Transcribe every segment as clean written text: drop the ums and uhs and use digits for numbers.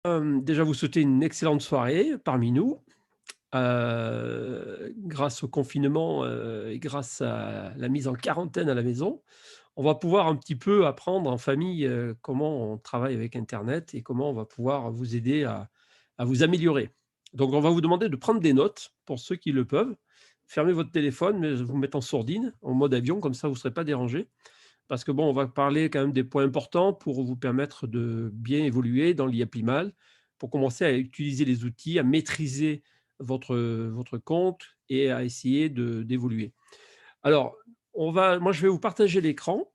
Déjà vous souhaiter une excellente soirée parmi nous. Grâce au confinement, et grâce à la mise en quarantaine à la maison, on va pouvoir un petit peu apprendre en famille, comment on travaille avec internet et comment on va pouvoir vous aider à vous améliorer. Donc on va vous demander de prendre des notes pour ceux qui le peuvent. Fermez votre téléphone, mais vous mettez en sourdine, en mode avion, comme ça vous ne serez pas dérangés. Parce que bon, on va parler quand même des points importants pour vous permettre de bien évoluer dans l'IA-Primal, pour commencer à utiliser les outils, à maîtriser votre compte et à essayer d'évoluer. Alors, moi, je vais vous partager l'écran.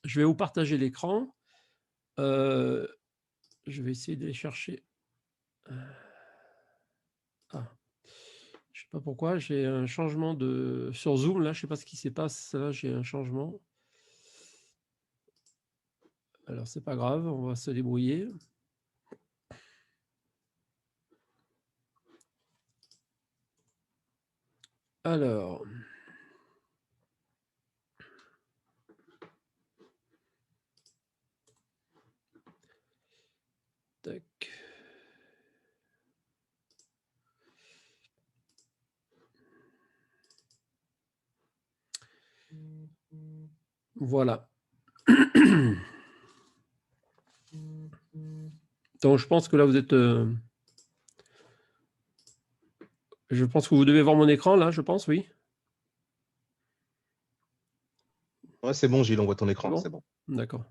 Je vais vous partager l'écran. Je vais essayer d'aller chercher. Ah, je sais pas pourquoi, j'ai un changement sur Zoom. Là, je sais pas ce qui se passe. Là, j'ai un changement. Alors, c'est pas grave, on va se débrouiller. Alors, tac. Voilà. Donc, je pense que là, vous êtes. Je pense que vous devez voir mon écran, là, je pense, oui. Ouais, c'est bon, Gilles, on voit ton C'est écran, bon? c'est bon. D'accord.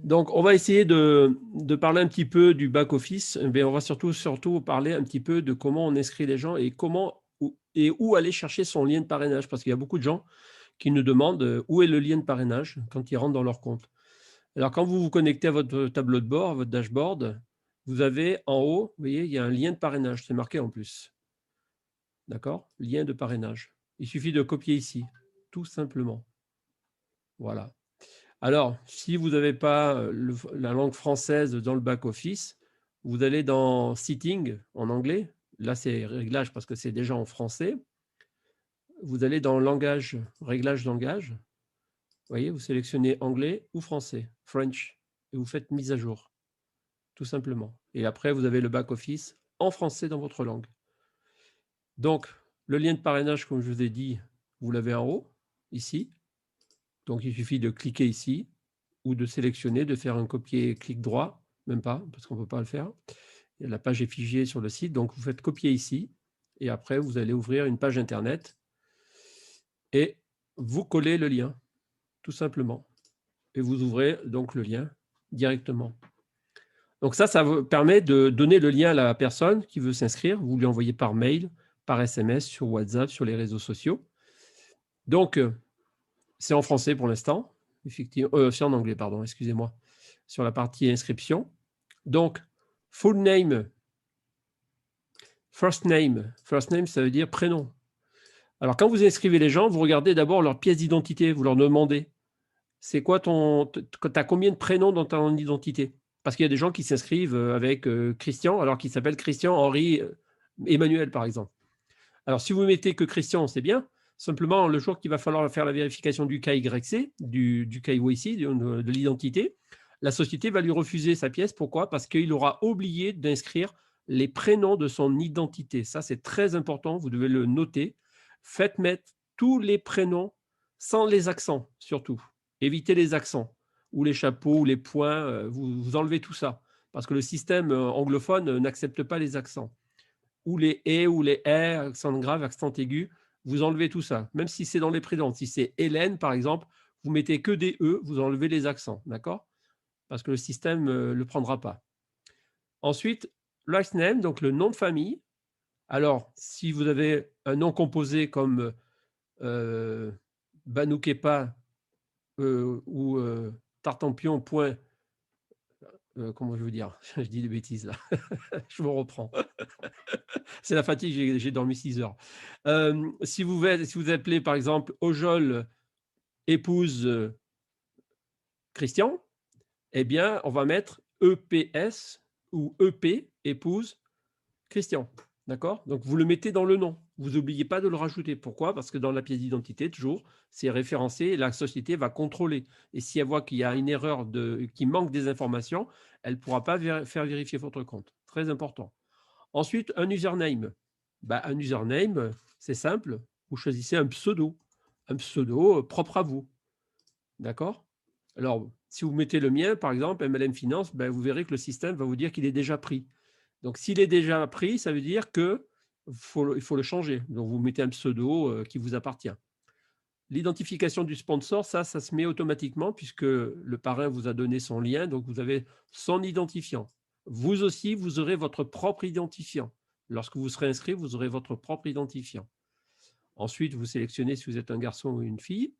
Donc, on va essayer de parler un petit peu du back-office, mais on va surtout parler un petit peu de comment on inscrit les gens et où aller chercher son lien de parrainage, parce qu'il y a beaucoup de gens qui nous demandent où est le lien de parrainage quand ils rentrent dans leur compte. Alors, quand vous vous connectez à votre tableau de bord, à votre dashboard, vous avez en haut, vous voyez, il y a un lien de parrainage, c'est marqué en plus. D'accord? Lien de parrainage. Il suffit de copier ici, tout simplement. Voilà. Alors, si vous n'avez pas la langue française dans le back-office, vous allez dans Setting en anglais. Là, c'est réglage parce que c'est déjà en français. Vous allez dans langage, réglage langage. Vous voyez, vous sélectionnez anglais ou français, French, et vous faites mise à jour, tout simplement. Et après, vous avez le back-office en français dans votre langue. Donc, le lien de parrainage, comme je vous ai dit, vous l'avez en haut, ici. Donc, il suffit de cliquer ici ou de sélectionner, de faire un copier-clic droit, même pas, parce qu'on ne peut pas le faire. Et la page est figée sur le site, donc vous faites copier ici, et après, vous allez ouvrir une page Internet et vous collez le lien, tout simplement. Et vous ouvrez donc le lien directement. Donc ça vous permet de donner le lien à la personne qui veut s'inscrire. Vous lui envoyez par mail, par SMS, sur WhatsApp, sur les réseaux sociaux. Donc, c'est en français pour l'instant, effectivement. C'est en anglais, pardon, excusez-moi, sur la partie inscription. Donc, full name, first name. First name, ça veut dire prénom. Alors, quand vous inscrivez les gens, vous regardez d'abord leur pièce d'identité. Vous leur demandez, c'est quoi t'as combien de prénoms dans ton identité? Parce qu'il y a des gens qui s'inscrivent avec Christian, alors qu'il s'appelle Christian Henri Emmanuel, par exemple. Alors, si vous mettez que Christian, c'est bien. Simplement, le jour qu'il va falloir faire la vérification du KYC, du KYC, de l'identité, la société va lui refuser sa pièce. Pourquoi? Parce qu'il aura oublié d'inscrire les prénoms de son identité. Ça, c'est très important. Vous devez le noter. Faites mettre tous les prénoms sans les accents, surtout. Évitez les accents ou les chapeaux ou les points. Vous enlevez tout ça parce que le système anglophone n'accepte pas les accents ou les et ou les r, accent grave, accent aigu, vous enlevez tout ça. Même si c'est dans les prénoms. Si c'est Hélène, par exemple, vous mettez que des E, vous enlevez les accents, d'accord? Parce que le système ne le prendra pas. Ensuite, last name, donc le nom de famille. Alors, si vous avez un nom composé comme Banoukepa ou Tartampion, point, comment je veux dire? Je dis des bêtises là. Je me reprends. C'est la fatigue, j'ai dormi 6 heures. Si vous appelez par exemple Ojol épouse Christian, eh bien, on va mettre EPS ou EP épouse Christian. D'accord? Donc, vous le mettez dans le nom. Vous n'oubliez pas de le rajouter. Pourquoi? Parce que dans la pièce d'identité, toujours, c'est référencé et la société va contrôler. Et si elle voit qu'il y a une erreur, qu'il manque des informations, elle ne pourra pas faire vérifier votre compte. Très important. Ensuite, un username. Bah, un username, c'est simple. Vous choisissez un pseudo. Un pseudo propre à vous. D'accord? Alors, si vous mettez le mien, par exemple, MLM Finance, ben, vous verrez que le système va vous dire qu'il est déjà pris. Donc, s'il est déjà pris, ça veut dire qu'il faut le changer. Donc, vous mettez un pseudo qui vous appartient. L'identification du sponsor, ça se met automatiquement puisque le parrain vous a donné son lien, donc vous avez son identifiant. Vous aussi, vous aurez votre propre identifiant. Lorsque vous serez inscrit, vous aurez votre propre identifiant. Ensuite, vous sélectionnez si vous êtes un garçon ou une fille.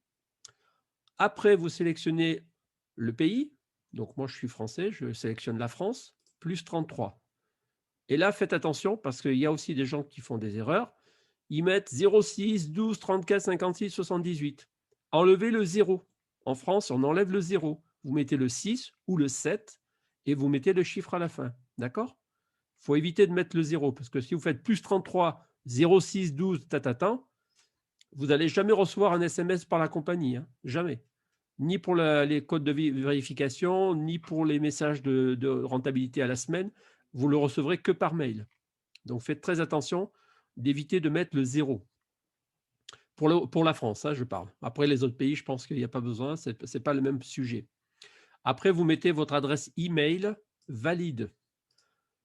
Après, vous sélectionnez le pays. Donc, moi, je suis français, je sélectionne la France, plus 33. Et là, faites attention parce qu'il y a aussi des gens qui font des erreurs. Ils mettent 06, 12, 34, 56, 78. Enlevez le 0. En France, on enlève le 0. Vous mettez le 6 ou le 7 et vous mettez le chiffre à la fin. D'accord? Il faut éviter de mettre le 0 parce que si vous faites plus 33, 06, 12, tatatan, vous n'allez jamais recevoir un SMS par la compagnie. Hein. Jamais. Ni pour les codes de vérification, ni pour les messages de rentabilité à la semaine. Vous le recevrez que par mail. Donc, faites très attention d'éviter de mettre le 0. Pour la France, hein, je parle. Après, les autres pays, je pense qu'il n'y a pas besoin. Ce n'est pas le même sujet. Après, vous mettez votre adresse email valide.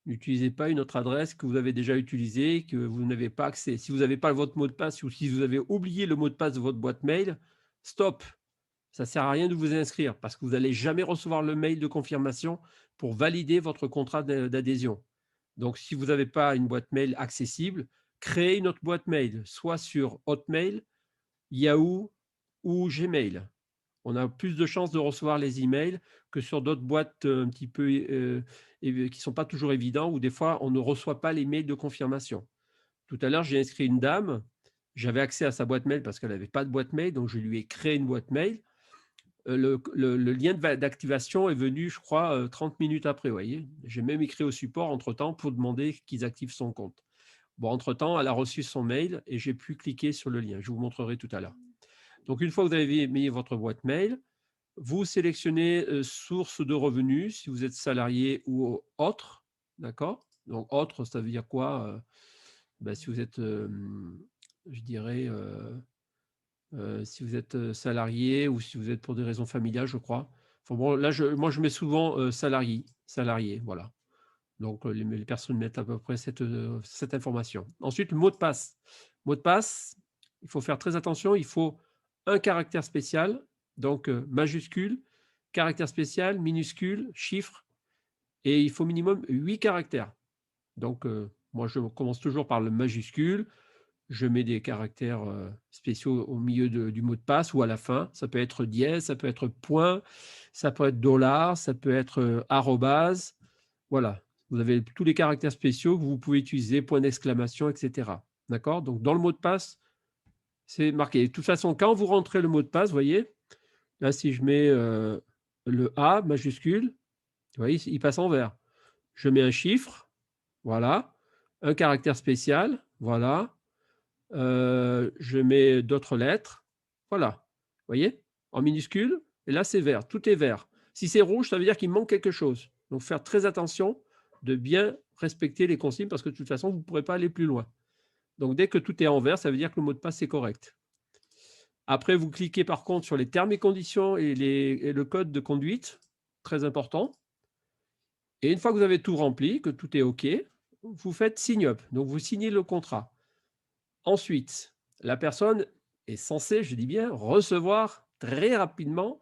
N'utilisez pas une autre adresse que vous avez déjà utilisée, que vous n'avez pas accès. Si vous n'avez pas votre mot de passe ou si vous avez oublié le mot de passe de votre boîte mail, stop. Ça ne sert à rien de vous inscrire parce que vous n'allez jamais recevoir le mail de confirmation pour valider votre contrat d'adhésion. Donc, si vous n'avez pas une boîte mail accessible, créez une autre boîte mail, soit sur Hotmail, Yahoo ou Gmail. On a plus de chances de recevoir les emails que sur d'autres boîtes un petit peu qui ne sont pas toujours évidents ou des fois on ne reçoit pas les mails de confirmation. Tout à l'heure, j'ai inscrit une dame, j'avais accès à sa boîte mail parce qu'elle n'avait pas de boîte mail, donc je lui ai créé une boîte mail. Le lien d'activation est venu, je crois, 30 minutes après. Vous voyez, j'ai même écrit au support entre-temps pour demander qu'ils activent son compte. Bon, entre-temps, elle a reçu son mail et j'ai pu cliquer sur le lien. Je vous montrerai tout à l'heure. Donc, une fois que vous avez mis votre boîte mail, vous sélectionnez source de revenus, si vous êtes salarié ou autre. D'accord? Donc, autre, ça veut dire quoi? Si vous êtes, je dirais, si vous êtes salarié ou si vous êtes pour des raisons familiales, je crois. Enfin, bon, là, moi, je mets souvent salarié, voilà. Donc, les personnes mettent à peu près cette information. Ensuite, le mot de passe. Mot de passe, il faut faire très attention. Il faut un caractère spécial, donc majuscule, caractère spécial, minuscule, chiffre, et il faut minimum 8 caractères. Donc, moi, je commence toujours par le majuscule. Je mets des caractères spéciaux au milieu du mot de passe ou à la fin. Ça peut être dièse, ça peut être point, ça peut être dollar, ça peut être arrobase. Voilà, vous avez tous les caractères spéciaux que vous pouvez utiliser, point d'exclamation, etc. D'accord? Donc, dans le mot de passe, c'est marqué. De toute façon, quand vous rentrez le mot de passe, vous voyez, là, si je mets le A majuscule, vous voyez, il passe en vert. Je mets un chiffre, voilà, un caractère spécial, voilà, je mets d'autres lettres, voilà, vous voyez, en minuscule, et là, c'est vert, tout est vert. Si c'est rouge, ça veut dire qu'il manque quelque chose. Donc, faire très attention de bien respecter les consignes parce que de toute façon, vous ne pourrez pas aller plus loin. Donc, dès que tout est en vert, ça veut dire que le mot de passe est correct. Après, vous cliquez par contre sur les termes et conditions et le code de conduite, très important. Et une fois que vous avez tout rempli, que tout est OK, vous faites sign up. Donc, vous signez le contrat. Ensuite, la personne est censée, je dis bien, recevoir très rapidement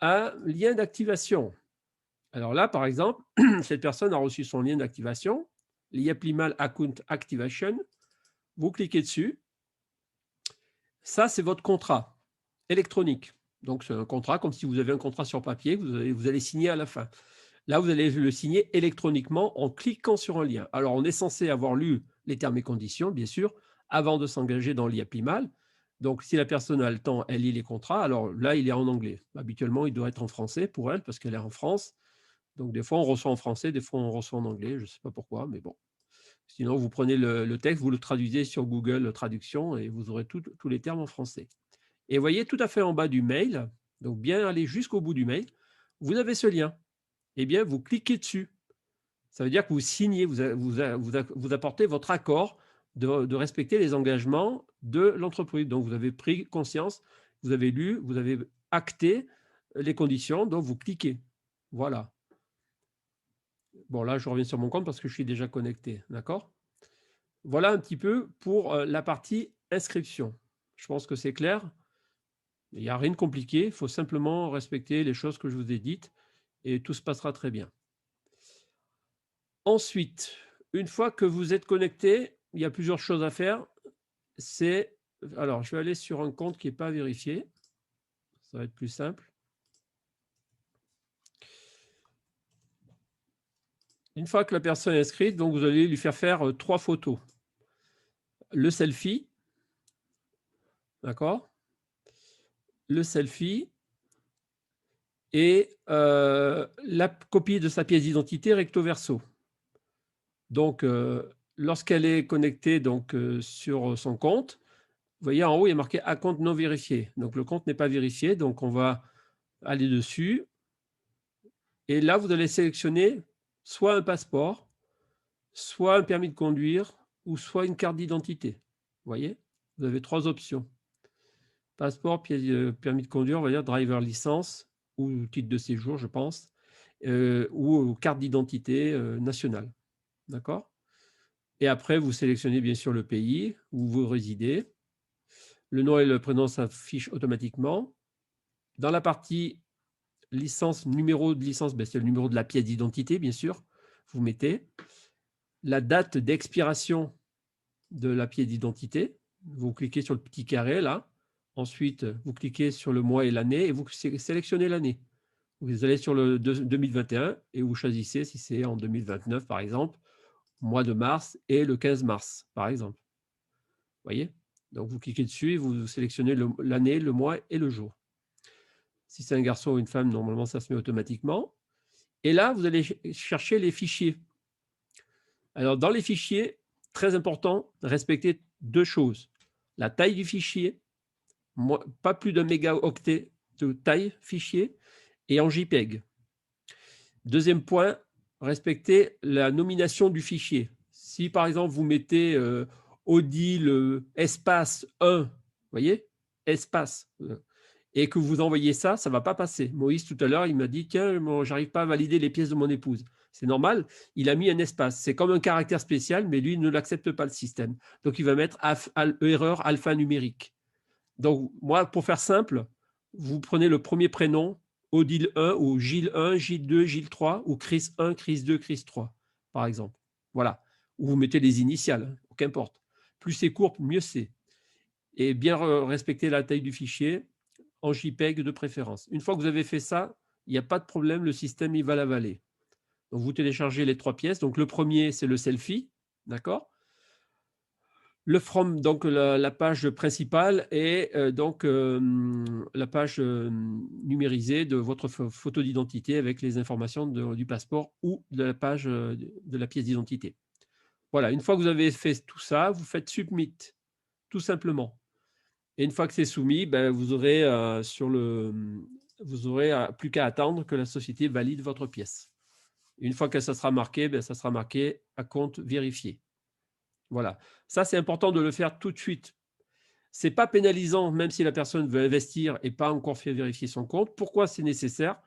un lien d'activation. Alors là, par exemple, cette personne a reçu son lien d'activation, l'Yaplimal Account Activation. Vous cliquez dessus. Ça, c'est votre contrat électronique. Donc, c'est un contrat comme si vous avez un contrat sur papier, vous allez signer à la fin. Là, vous allez le signer électroniquement en cliquant sur un lien. Alors, on est censé avoir lu les termes et conditions, bien sûr, avant de s'engager dans l'IAPLIMAL. Donc, si la personne a le temps, elle lit les contrats. Alors là, il est en anglais. Habituellement, il doit être en français pour elle parce qu'elle est en France. Donc, des fois, on reçoit en français, des fois, on reçoit en anglais. Je ne sais pas pourquoi, mais bon. Sinon, vous prenez le texte, vous le traduisez sur Google Traduction et vous aurez tous les termes en français. Et vous voyez tout à fait en bas du mail, donc bien aller jusqu'au bout du mail, vous avez ce lien. Eh bien, vous cliquez dessus. Ça veut dire que vous signez, vous apportez votre accord de respecter les engagements de l'entreprise. Donc, vous avez pris conscience, vous avez lu, vous avez acté les conditions, donc vous cliquez. Voilà. Bon, là, je reviens sur mon compte parce que je suis déjà connecté. D'accord? Voilà un petit peu pour la partie inscription. Je pense que c'est clair. Il n'y a rien de compliqué. Il faut simplement respecter les choses que je vous ai dites et tout se passera très bien. Ensuite, une fois que vous êtes connecté, il y a plusieurs choses à faire. Alors, je vais aller sur un compte qui n'est pas vérifié. Ça va être plus simple. Une fois que la personne est inscrite, donc vous allez lui faire 3 photos. Le selfie, d'accord? Le selfie et la copie de sa pièce d'identité recto verso. Donc, lorsqu'elle est connectée donc, sur son compte, vous voyez en haut, il y a marqué « à compte non vérifié ». Donc, le compte n'est pas vérifié. Donc, on va aller dessus. Et là, vous allez sélectionner soit un passeport, soit un permis de conduire, ou soit une carte d'identité. Vous voyez? Vous avez 3 options. Passeport, permis de conduire, on va dire driver licence, ou titre de séjour, je pense, ou carte d'identité nationale. D'accord? Et après, vous sélectionnez bien sûr le pays où vous résidez. Le nom et le prénom s'affichent automatiquement. Dans la partie licence, numéro de licence, c'est le numéro de la pièce d'identité, bien sûr. Vous mettez la date d'expiration de la pièce d'identité. Vous cliquez sur le petit carré là. Ensuite, vous cliquez sur le mois et l'année et vous sélectionnez l'année. Vous allez sur le 2021 et vous choisissez si c'est en 2029 par exemple, mois de mars et le 15 mars par exemple. Vous voyez? Donc vous cliquez dessus et vous sélectionnez l'année, le mois et le jour. Si c'est un garçon ou une femme, normalement ça se met automatiquement. Et là, vous allez chercher les fichiers. Alors dans les fichiers, très important, respectez 2 choses. La taille du fichier, pas plus d'un mégaoctet de taille fichier, et en JPEG. Deuxième point, respectez la nomination du fichier. Si par exemple vous mettez Odile espace 1, vous voyez, espace, et que vous envoyez ça, ça ne va pas passer. Moïse tout à l'heure, il m'a dit, tiens, j'arrive pas à valider les pièces de mon épouse. C'est normal, il a mis un espace. C'est comme un caractère spécial, mais lui ne l'accepte pas le système. Donc il va mettre erreur alphanumérique. Donc moi, pour faire simple, vous prenez le premier prénom, Odile 1 ou Gilles 1, Gilles 2, Gilles 3 ou Chris 1, Chris 2, Chris 3, par exemple. Voilà. Ou vous mettez les initiales, qu'importe. Plus c'est court, mieux c'est. Et bien respecter la taille du fichier en JPEG de préférence. Une fois que vous avez fait ça, il n'y a pas de problème, le système il va l'avaler. Donc vous téléchargez les 3 pièces. Donc le premier, c'est le selfie, d'accord? Le from, donc la page principale et donc la page numérisée de votre photo d'identité avec les informations du passeport ou de la page de la pièce d'identité. Voilà, une fois que vous avez fait tout ça, vous faites submit, tout simplement. Et une fois que c'est soumis, ben, vous aurez plus qu'à attendre que la société valide votre pièce. Une fois que ça sera marqué, ben, ça sera marqué à compte vérifié. Voilà. Ça, c'est important de le faire tout de suite. Ce n'est pas pénalisant, même si la personne veut investir et pas encore fait vérifier son compte. Pourquoi c'est nécessaire?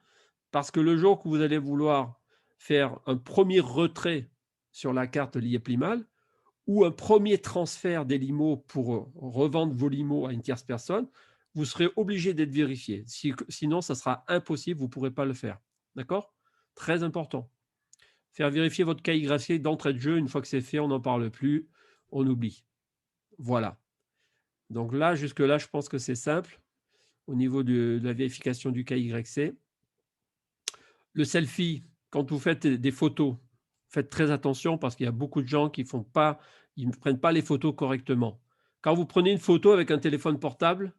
Parce que le jour que vous allez vouloir faire un premier retrait sur la carte Liepli-Mal ou un premier transfert des limos pour revendre vos limos à une tierce personne, vous serez obligé d'être vérifié. Sinon, ça sera impossible, vous ne pourrez pas le faire. D'accord? Très important. Faire vérifier votre cahier graphique d'entrée de jeu, une fois que c'est fait, on n'en parle plus, on oublie. Voilà. Donc là, jusque-là, je pense que c'est simple au niveau de la vérification du KYC. Le selfie, quand vous faites des photos, faites très attention parce qu'il y a beaucoup de gens qui ne prennent pas les photos correctement. Quand vous prenez une photo avec un téléphone portable,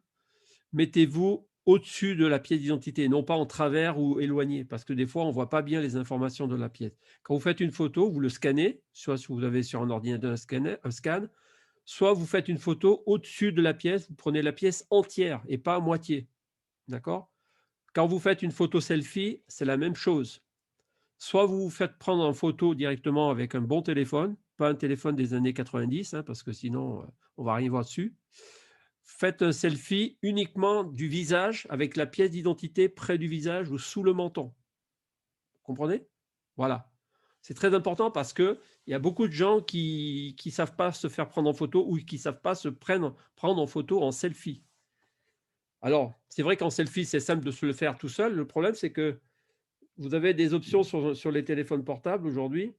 mettez-vous au-dessus de la pièce d'identité, non pas en travers ou éloigné, parce que des fois, on ne voit pas bien les informations de la pièce. Quand vous faites une photo, vous le scannez, soit si vous avez sur un ordinateur un scan, soit vous faites une photo au-dessus de la pièce, vous prenez la pièce entière et pas à moitié. D'accord? Quand vous faites une photo selfie, c'est la même chose. Soit vous vous faites prendre en photo directement avec un bon téléphone, pas un téléphone des années 90, parce que sinon, on ne va rien voir dessus. Faites un selfie uniquement du visage avec la pièce d'identité près du visage ou sous le menton. Vous comprenez? Voilà. C'est très important parce qu'il y a beaucoup de gens qui ne savent pas se faire prendre en photo ou qui ne savent pas se prendre en photo en selfie. Alors, c'est vrai qu'en selfie, c'est simple de se le faire tout seul. Le problème, c'est que vous avez des options sur les téléphones portables aujourd'hui.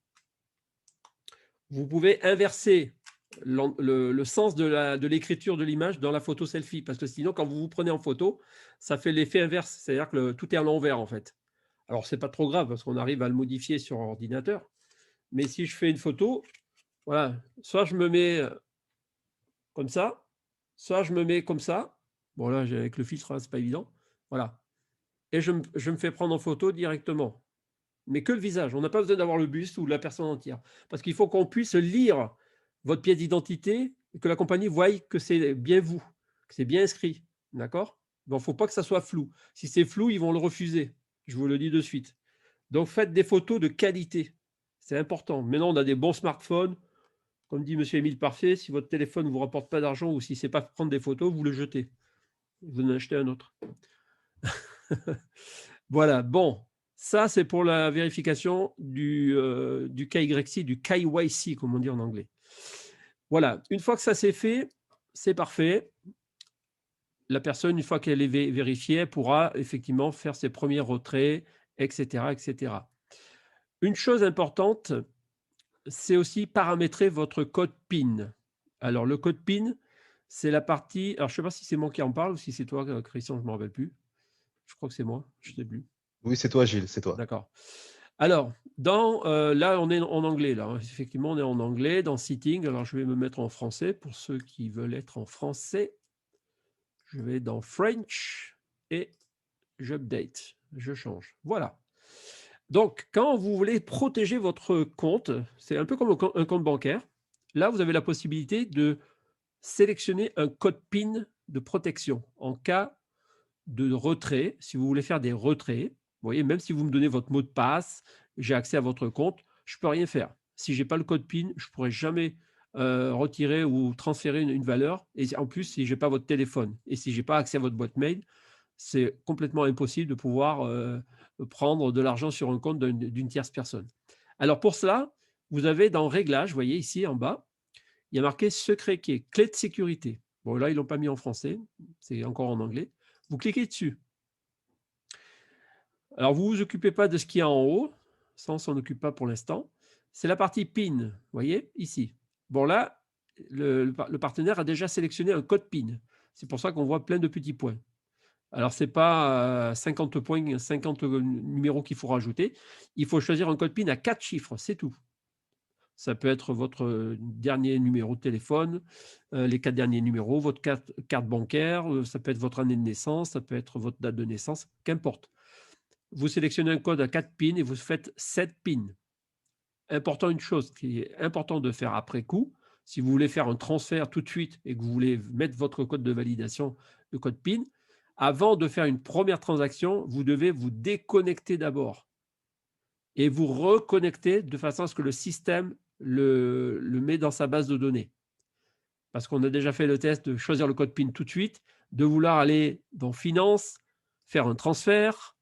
Vous pouvez inverser le sens de l'écriture de l'image dans la photo selfie, parce que sinon, quand vous vous prenez en photo, ça fait l'effet inverse, c'est-à-dire que tout est à l'envers, en fait. Alors, ce n'est pas trop grave, parce qu'on arrive à le modifier sur ordinateur, mais si je fais une photo, voilà, soit je me mets comme ça, soit je me mets comme ça. Bon, là, avec le filtre, c'est pas évident. Voilà. Et je me fais prendre en photo directement. Mais que le visage. On n'a pas besoin d'avoir le buste ou la personne entière. Parce qu'il faut qu'on puisse lire votre pièce d'identité et que la compagnie voie que c'est bien vous, que c'est bien inscrit. D'accord? Donc, il ne faut pas que ça soit flou. Si c'est flou, ils vont le refuser. Je vous le dis de suite. Donc, faites des photos de qualité. C'est important. Maintenant, on a des bons smartphones. Comme dit M. Émile Parfait, si votre téléphone ne vous rapporte pas d'argent ou si ce n'est pas prendre des photos, vous le jetez. Vous en achetez un autre. Voilà, bon. Ça, c'est pour la vérification du KYC, du KYC, comme on dit en anglais. Voilà, une fois que ça c'est fait, c'est parfait. La personne, une fois qu'elle est vérifiée, elle pourra effectivement faire ses premiers retraits, etc., etc. Une chose importante, c'est aussi paramétrer votre code PIN. Alors, le code PIN, c'est la partie... Alors, je ne sais pas si c'est moi qui en parle ou si c'est toi, Christian, je ne me rappelle plus. Je crois que c'est moi, je ne sais plus. Oui, c'est toi, Gilles, c'est toi. D'accord. Alors, là, on est en anglais. Là. Effectivement, on est en anglais dans Sitting. Alors, je vais me mettre en français pour ceux qui veulent être en français. Je vais dans French et j'update. Je change. Voilà. Donc, quand vous voulez protéger votre compte, c'est un peu comme un compte bancaire. Là, vous avez la possibilité de sélectionner un code PIN de protection en cas de retrait. Si vous voulez faire des retraits, vous voyez, même si vous me donnez votre mot de passe, j'ai accès à votre compte, je ne peux rien faire. Si je n'ai pas le code PIN, je ne pourrai jamais retirer ou transférer une valeur. Et en plus, si je n'ai pas votre téléphone et si je n'ai pas accès à votre boîte mail, c'est complètement impossible de pouvoir prendre de l'argent sur un compte d'une tierce personne. Alors pour cela, vous avez dans Réglages, vous voyez ici en bas, il y a marqué secret qui est clé de sécurité. Bon, là, ils ne l'ont pas mis en français, c'est encore en anglais. Vous cliquez dessus. Alors, vous ne vous occupez pas de ce qu'il y a en haut. Ça, on ne s'en occupe pas pour l'instant. C'est la partie PIN, vous voyez, ici. Bon, là, le partenaire a déjà sélectionné un code PIN. C'est pour ça qu'on voit plein de petits points. Alors, ce n'est pas 50 points, 50 numéros qu'il faut rajouter. Il faut choisir un code PIN à 4 chiffres, c'est tout. Ça peut être votre dernier numéro de téléphone, les 4 derniers numéros, votre carte bancaire, ça peut être votre année de naissance, ça peut être votre date de naissance, qu'importe. Vous sélectionnez un code à 4 pins et vous faites 7 pins. Important, une chose qui est importante de faire après coup, si vous voulez faire un transfert tout de suite et que vous voulez mettre votre code de validation, le code PIN, avant de faire une première transaction, vous devez vous déconnecter d'abord et vous reconnecter de façon à ce que le système le met dans sa base de données. Parce qu'on a déjà fait le test de choisir le code PIN tout de suite, de vouloir aller dans Finance, faire un transfert,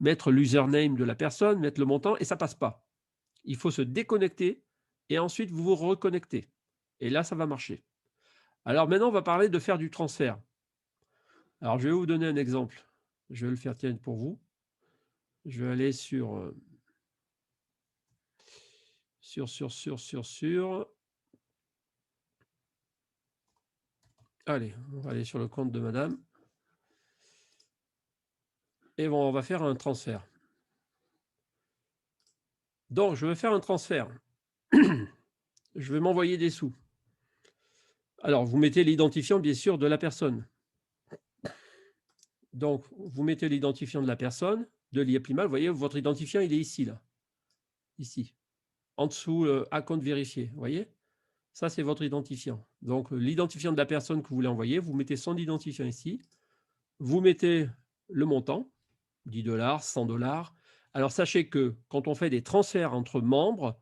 mettre l'username de la personne, mettre le montant, et ça ne passe pas. Il faut se déconnecter et ensuite vous vous reconnectez. Et là, ça va marcher. Alors maintenant, on va parler de faire du transfert. Alors, je vais vous donner un exemple. Je vais le faire tiens pour vous. Je vais aller sur... Allez, on va aller sur le compte de madame. Et bon, on va faire un transfert. Donc, je vais faire un transfert. Je vais m'envoyer des sous. Alors, vous mettez l'identifiant, bien sûr, de la personne. Donc, vous mettez l'identifiant de la personne, de l'IAPLIMAL. Vous voyez, votre identifiant, il est ici, là. Ici. En dessous, compte vérifié. Vous voyez? Ça, c'est votre identifiant. Donc, l'identifiant de la personne que vous voulez envoyer, vous mettez son identifiant ici. Vous mettez le montant, 10 $, 100 $. Alors, sachez que quand on fait des transferts entre membres,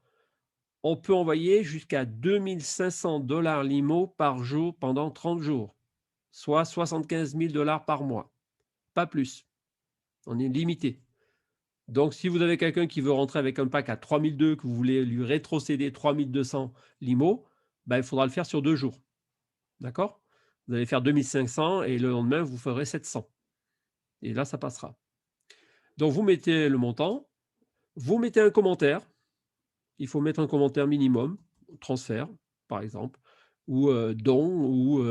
on peut envoyer jusqu'à 2500 $ l'IMO par jour pendant 30 jours, soit 75 000 $ par mois. Pas plus. On est limité. Donc, si vous avez quelqu'un qui veut rentrer avec un pack à 3002, que vous voulez lui rétrocéder 3200 l'IMO, ben, il faudra le faire sur 2 jours. D'accord? Vous allez faire 2500 et le lendemain, vous ferez 700. Et là, ça passera. Donc, vous mettez le montant, vous mettez un commentaire. Il faut mettre un commentaire minimum, transfert, par exemple, ou don, ou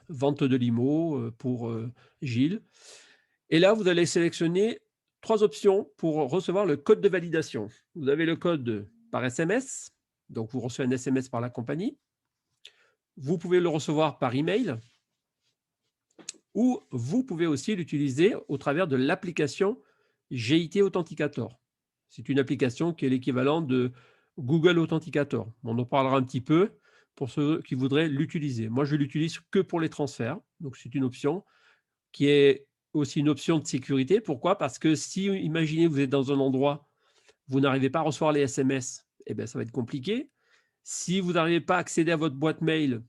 vente de l'IMO pour Gilles. Et là, vous allez sélectionner 3 options pour recevoir le code de validation. Vous avez le code par SMS, donc vous recevez un SMS par la compagnie. Vous pouvez le recevoir par email, ou vous pouvez aussi l'utiliser au travers de l'application GIT Authenticator. C'est une application qui est l'équivalent de Google Authenticator. On en parlera un petit peu pour ceux qui voudraient l'utiliser. Moi, je l'utilise que pour les transferts. Donc, c'est une option qui est aussi une option de sécurité. Pourquoi? Parce que si, imaginez, vous êtes dans un endroit, vous n'arrivez pas à recevoir les SMS, eh bien, ça va être compliqué. Si vous n'arrivez pas à accéder à votre boîte mail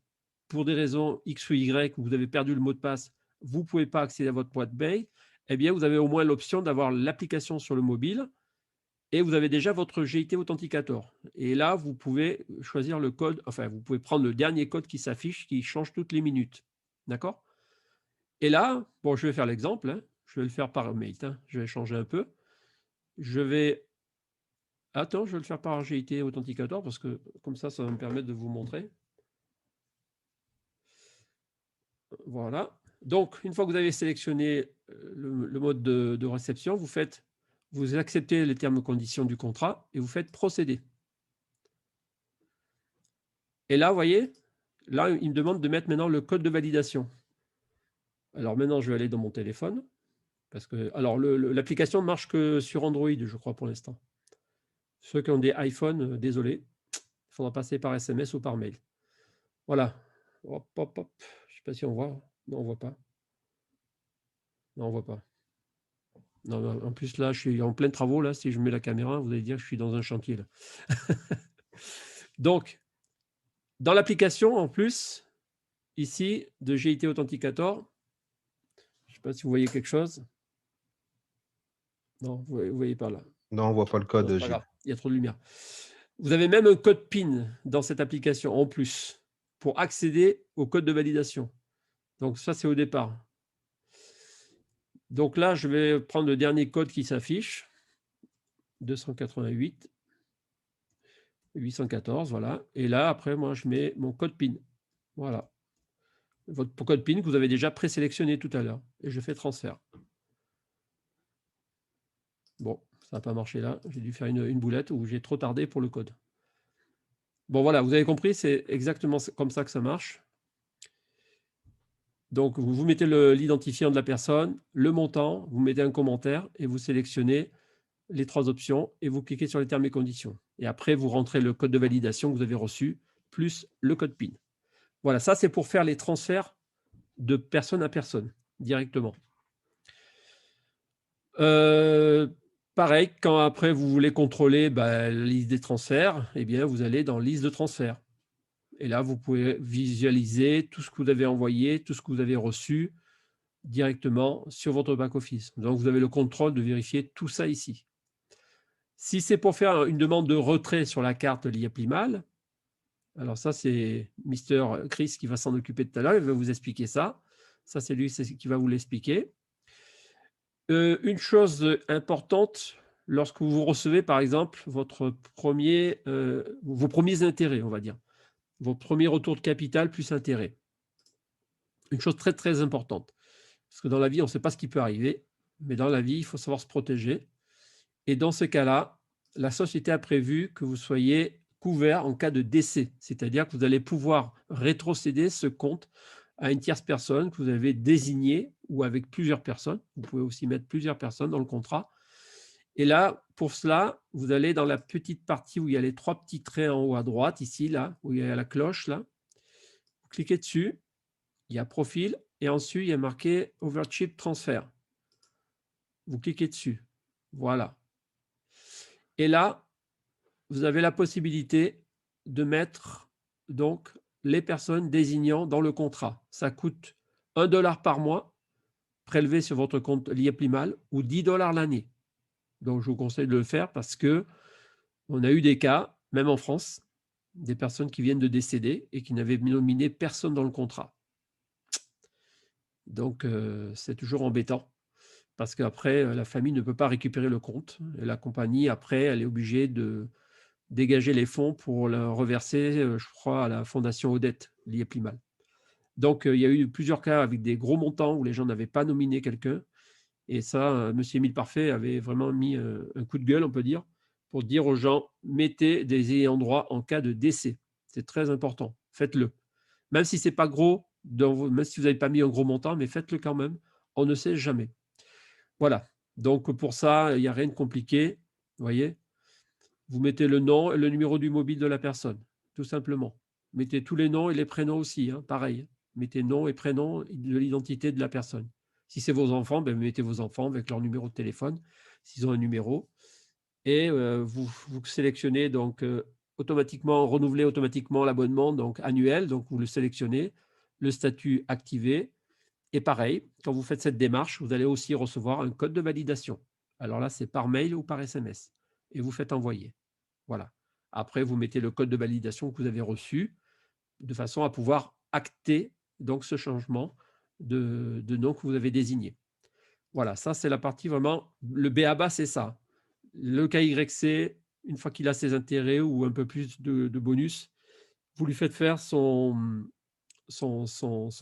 pour des raisons X ou Y, vous avez perdu le mot de passe, vous ne pouvez pas accéder à votre boîte mail, eh bien, vous avez au moins l'option d'avoir l'application sur le mobile et vous avez déjà votre GIT Authenticator. Et là, vous pouvez choisir le code, enfin, vous pouvez prendre le dernier code qui s'affiche, qui change toutes les minutes. D'accord? Et là, bon, je vais faire l'exemple, hein. Je vais le faire par mail, hein. Je vais changer un peu. Je vais... Attends, je vais le faire par GIT Authenticator parce que comme ça va me permettre de vous montrer. Voilà. Donc, une fois que vous avez sélectionné le mode de réception, vous acceptez les termes et conditions du contrat et vous faites procéder. Et là, vous voyez, là, il me demande de mettre maintenant le code de validation. Alors maintenant, je vais aller dans mon téléphone. Parce que, alors, l'application ne marche que sur Android, je crois, pour l'instant. Ceux qui ont des iPhones, désolé, il faudra passer par SMS ou par mail. Voilà. Hop, hop, hop. Je ne sais pas si on voit. Non, on ne voit pas. Non, on ne voit pas. Non, en plus, là, je suis en plein travaux. Là, si je mets la caméra, vous allez dire que je suis dans un chantier. Là. Donc, dans l'application, en plus, ici, de GIT Authenticator, je ne sais pas si vous voyez quelque chose. Non, vous ne voyez pas là. Non, on ne voit pas le code, non, c'est pas Gilles. grave, il y a trop de lumière. Vous avez même un code PIN dans cette application en plus pour accéder au code de validation. Donc ça, c'est au départ. Donc là, je vais prendre le dernier code qui s'affiche. 288 814, voilà. Et là, après, moi, je mets mon code PIN. Voilà. Votre code PIN que vous avez déjà présélectionné tout à l'heure. Et je fais transfert. Bon, ça n'a pas marché là. J'ai dû faire une boulette où j'ai trop tardé pour le code. Bon, voilà, vous avez compris, c'est exactement comme ça que ça marche. Donc, vous mettez l'identifiant de la personne, le montant, vous mettez un commentaire et vous sélectionnez les 3 options et vous cliquez sur les termes et conditions. Et après, vous rentrez le code de validation que vous avez reçu, plus le code PIN. Voilà, ça, c'est pour faire les transferts de personne à personne, directement. Pareil, quand après, vous voulez contrôler la liste des transferts, eh bien, vous allez dans liste de transferts. Et là, vous pouvez visualiser tout ce que vous avez envoyé, tout ce que vous avez reçu directement sur votre back-office. Donc, vous avez le contrôle de vérifier tout ça ici. Si c'est pour faire une demande de retrait sur la carte l'IAPLIMAL, alors ça, c'est Mister Chris qui va s'en occuper tout à l'heure, il va vous expliquer ça. Ça, c'est lui qui va vous l'expliquer. Une chose importante, lorsque vous recevez, par exemple, vos premiers intérêts, on va dire, vos premiers retours de capital plus intérêts. Une chose très, très importante. Parce que dans la vie, on ne sait pas ce qui peut arriver, mais dans la vie, il faut savoir se protéger. Et dans ce cas-là, la société a prévu que vous soyez couvert en cas de décès, c'est-à-dire que vous allez pouvoir rétrocéder ce compte à une tierce personne que vous avez désignée ou avec plusieurs personnes. Vous pouvez aussi mettre plusieurs personnes dans le contrat. Et là, pour cela, vous allez dans la petite partie où il y a les 3 petits traits en haut à droite, ici, là, où il y a la cloche, là. Vous cliquez dessus, il y a profil, et ensuite, il y a marqué Overchip Transfer. Vous cliquez dessus. Voilà. Et là, vous avez la possibilité de mettre donc les personnes désignant dans le contrat. Ça coûte 1 $ par mois prélevé sur votre compte Liepli-Mal ou 10 $ l'année. Donc, je vous conseille de le faire parce que on a eu des cas, même en France, des personnes qui viennent de décéder et qui n'avaient nominé personne dans le contrat. Donc, c'est toujours embêtant parce qu'après, la famille ne peut pas récupérer le compte. Et la compagnie, après, elle est obligée de dégager les fonds pour le reverser, je crois, à la fondation Odette, Liepli-Mal. Donc, il y a eu plusieurs cas avec des gros montants où les gens n'avaient pas nominé quelqu'un. Et ça, Monsieur Émile Parfait avait vraiment mis un coup de gueule, on peut dire, pour dire aux gens, mettez des ayants droit en cas de décès. C'est très important, faites-le. Même si ce n'est pas gros, même si vous n'avez pas mis un gros montant, mais faites-le quand même, on ne sait jamais. Voilà, donc pour ça, il n'y a rien de compliqué, vous voyez. Vous mettez le nom et le numéro du mobile de la personne, tout simplement. Mettez tous les noms et les prénoms aussi, hein, pareil. Mettez nom et prénom de l'identité de la personne. Si c'est vos enfants, ben, mettez vos enfants avec leur numéro de téléphone, s'ils ont un numéro. Et vous sélectionnez donc automatiquement, renouveler automatiquement l'abonnement donc annuel, donc vous le sélectionnez, le statut activé. Et pareil, quand vous faites cette démarche, vous allez aussi recevoir un code de validation. Alors là, c'est par mail ou par SMS. Et vous faites envoyer. Voilà. Après, vous mettez le code de validation que vous avez reçu de façon à pouvoir acter donc ce changement de nom que vous avez désigné. Voilà, ça c'est la partie vraiment, le B.A.B.A. c'est ça. Le KYC, une fois qu'il a ses intérêts ou un peu plus de bonus, vous lui faites faire son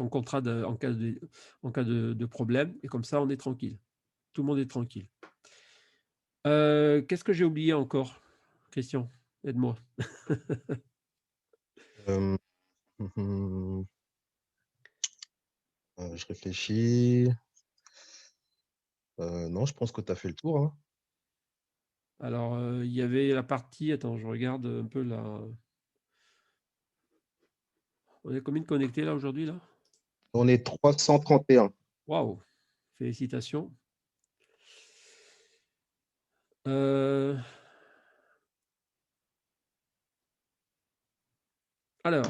contrat en cas de problème et comme ça on est tranquille. Tout le monde est tranquille. Qu'est-ce que j'ai oublié encore, Christian? Aide-moi. Euh, hum, je réfléchis. Non, je pense que tu as fait le tour, hein. Alors, il y avait la partie, attends, je regarde un peu là. On est combien de connectés là aujourd'hui là? On est 331. Waouh, félicitations. Alors,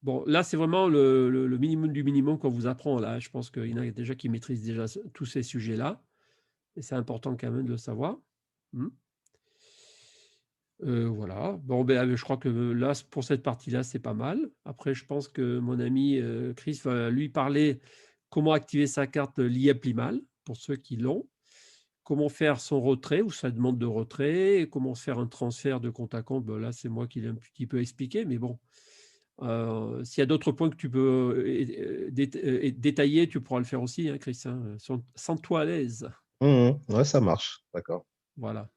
bon, là c'est vraiment le minimum du minimum qu'on vous apprend là. Je pense qu'il y en a déjà qui maîtrisent déjà tous ces sujets-là. Et c'est important quand même de le savoir. Voilà. Bon, ben, je crois que là, pour cette partie-là, c'est pas mal. Après, je pense que mon ami Chris va lui parler comment activer sa carte Liepli-Mal, pour ceux qui l'ont, comment faire son retrait ou sa demande de retrait, et comment faire un transfert de compte à compte. Ben, là, c'est moi qui l'ai un petit peu expliqué, mais bon, s'il y a d'autres points que tu peux détailler, tu pourras le faire aussi, hein, Chris, hein, sens-toi à l'aise. Ouais, ça marche. D'accord. Voilà.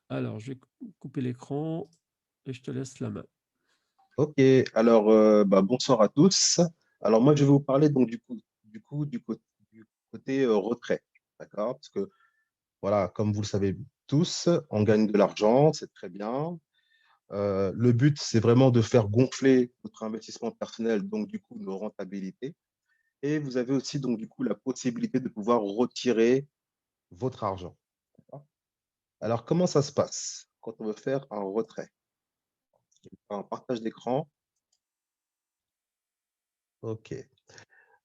Alors, je vais couper l'écran et je te laisse la main. Ok, alors bonsoir à tous. Alors moi, je vais vous parler donc du côté retrait. D'accord? Parce que voilà, comme vous le savez tous, on gagne de l'argent, c'est très bien. Le but, c'est vraiment de faire gonfler votre investissement personnel, donc du coup, nos rentabilités. Et vous avez aussi donc du coup la possibilité de pouvoir retirer votre argent. D'accord. Alors, comment ça se passe quand on veut faire un retrait? Un partage d'écran. OK.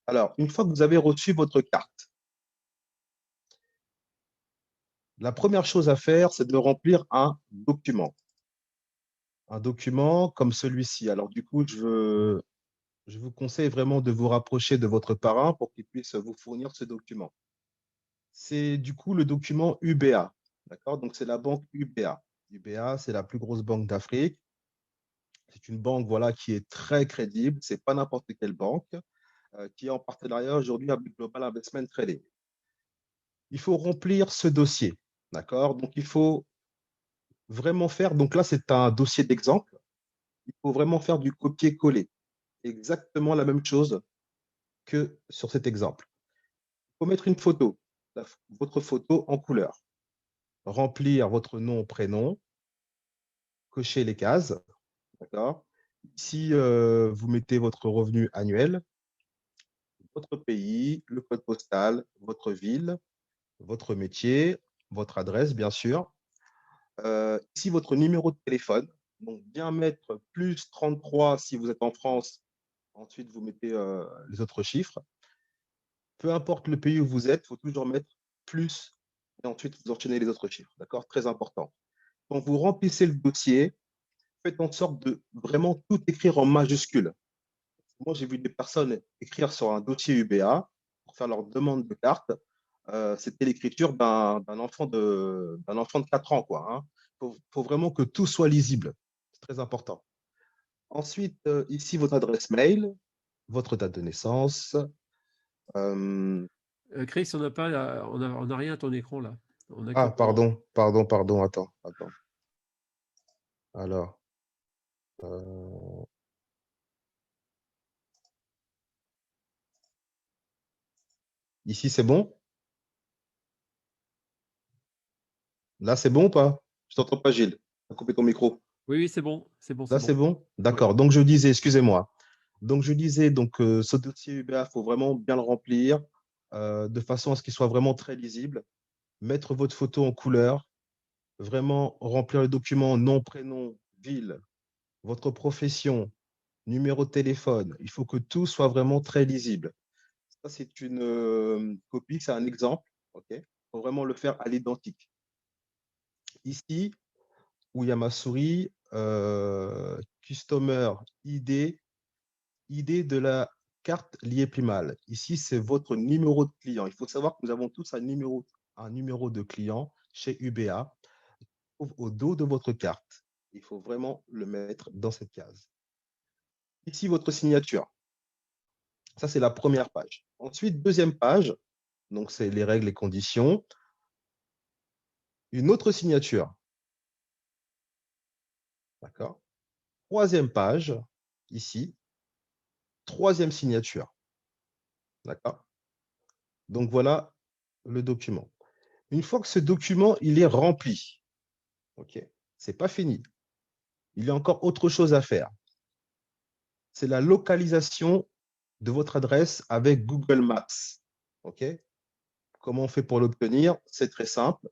Alors, une fois que vous avez reçu votre carte, la première chose à faire, c'est de remplir un document. Un document comme celui-ci. Alors, du coup, je vous conseille vraiment de vous rapprocher de votre parrain pour qu'il puisse vous fournir ce document. C'est du coup le document UBA. D'accord? Donc, c'est la banque UBA. UBA, c'est la plus grosse banque d'Afrique. C'est une banque voilà, qui est très crédible. Ce n'est pas n'importe quelle banque qui est en partenariat aujourd'hui avec Global Investment Trading. Il faut remplir ce dossier. D'accord? Donc, il faut vraiment faire. Donc là, c'est un dossier d'exemple. Il faut vraiment faire du copier-coller. exactement la même chose que sur cet exemple. Il faut mettre une photo, votre photo en couleur, remplir votre nom, prénom, cocher les cases, d'accord? Ici, vous mettez votre revenu annuel, votre pays, le code postal, votre ville, votre métier, votre adresse, bien sûr. Ici, votre numéro de téléphone. Donc, bien mettre plus 33 si vous êtes en France. Ensuite, vous mettez les autres chiffres. Peu importe le pays où vous êtes, il faut toujours mettre plus et ensuite vous enchaînez les autres chiffres. D'accord? Très important. Quand vous remplissez le dossier, faites en sorte de vraiment tout écrire en majuscule. Moi, j'ai vu des personnes écrire sur un dossier UBA pour faire leur demande de carte. C'était l'écriture d'un enfant de 4 ans, quoi, hein. Faut vraiment que tout soit lisible. C'est très important. Ensuite, ici, votre adresse mail, votre date de naissance. Euh, Chris, on n'a pas, on a rien à ton écran là. On a que Ah, ton. pardon, attends. Alors, ici, c'est bon? Là, c'est bon ou pas? Je t'entends pas, Gilles. Tu as coupé ton micro. Oui, oui, c'est bon, c'est bon, c'est Là, bon. c'est bon? Oui. D'accord. Donc, je disais, excusez-moi. Donc, je disais, ce dossier UBA, il faut vraiment bien le remplir de façon à ce qu'il soit vraiment très lisible. Mettre votre photo en couleur, vraiment remplir le document nom, prénom, ville, votre profession, numéro de téléphone. Il faut que tout soit vraiment très lisible. Ça, c'est une copie, c'est un exemple. OK? Il faut vraiment le faire à l'identique. Ici, où il y a ma souris, Customer ID, ID de la carte liée Plimal. Ici, c'est votre numéro de client. Il faut savoir que nous avons tous un numéro de client chez UBA au dos de votre carte. Il faut vraiment le mettre dans cette case. Ici, votre signature. Ça, c'est la première page. Ensuite, deuxième page, donc c'est les règles et conditions. Une autre signature. D'accord? Troisième page, ici. Troisième signature. D'accord? Donc voilà le document. Une fois que ce document il est rempli, ok, c'est pas fini. Il y a encore autre chose à faire. C'est la localisation de votre adresse avec Google Maps. Ok? Comment on fait pour l'obtenir? C'est très simple.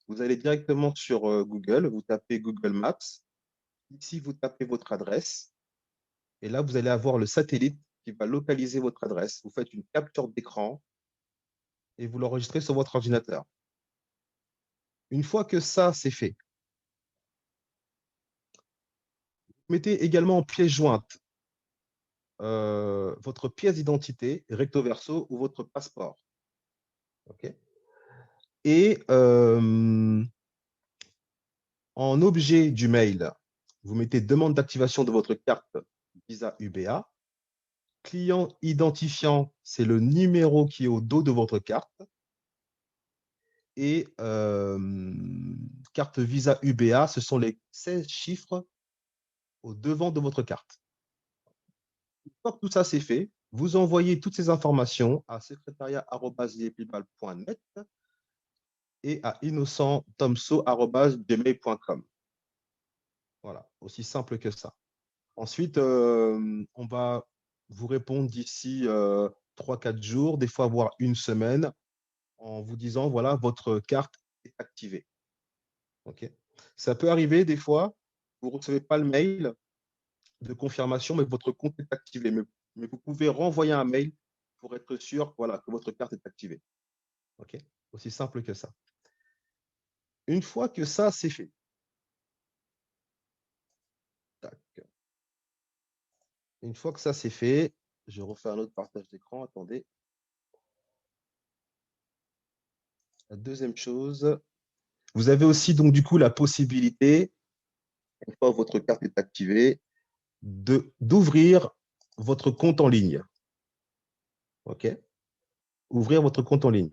Vous allez directement sur Google, vous tapez Google Maps. Ici, vous tapez votre adresse. Et là, vous allez avoir le satellite qui va localiser votre adresse. Vous faites une capture d'écran et vous l'enregistrez sur votre ordinateur. Une fois que ça, c'est fait, mettez également en pièce jointe votre pièce d'identité, recto verso, ou votre passeport. Ok. Et en objet du mail, vous mettez demande d'activation de votre carte Visa UBA. Client identifiant, c'est le numéro qui est au dos de votre carte. Et carte Visa UBA, ce sont les 16 chiffres au devant de votre carte. Une fois que tout ça c'est fait, vous envoyez toutes ces informations à secrétariat@liepibal.net et à innocenttomso@gmail.com. Voilà, aussi simple que ça. Ensuite, on va vous répondre d'ici 3-4 jours, des fois voire une semaine, en vous disant, voilà, votre carte est activée. OK. Ça peut arriver des fois, vous ne recevez pas le mail de confirmation, mais votre compte est activé. Mais vous pouvez renvoyer un mail pour être sûr, voilà, que votre carte est activée. OK. Aussi simple que ça. Une fois que ça, c'est fait, tac. Une fois que ça, c'est fait, je refais un autre partage d'écran. Attendez. La deuxième chose, vous avez aussi donc du coup la possibilité, une fois que votre carte est activée, d'ouvrir votre compte en ligne. OK? Ouvrir votre compte en ligne.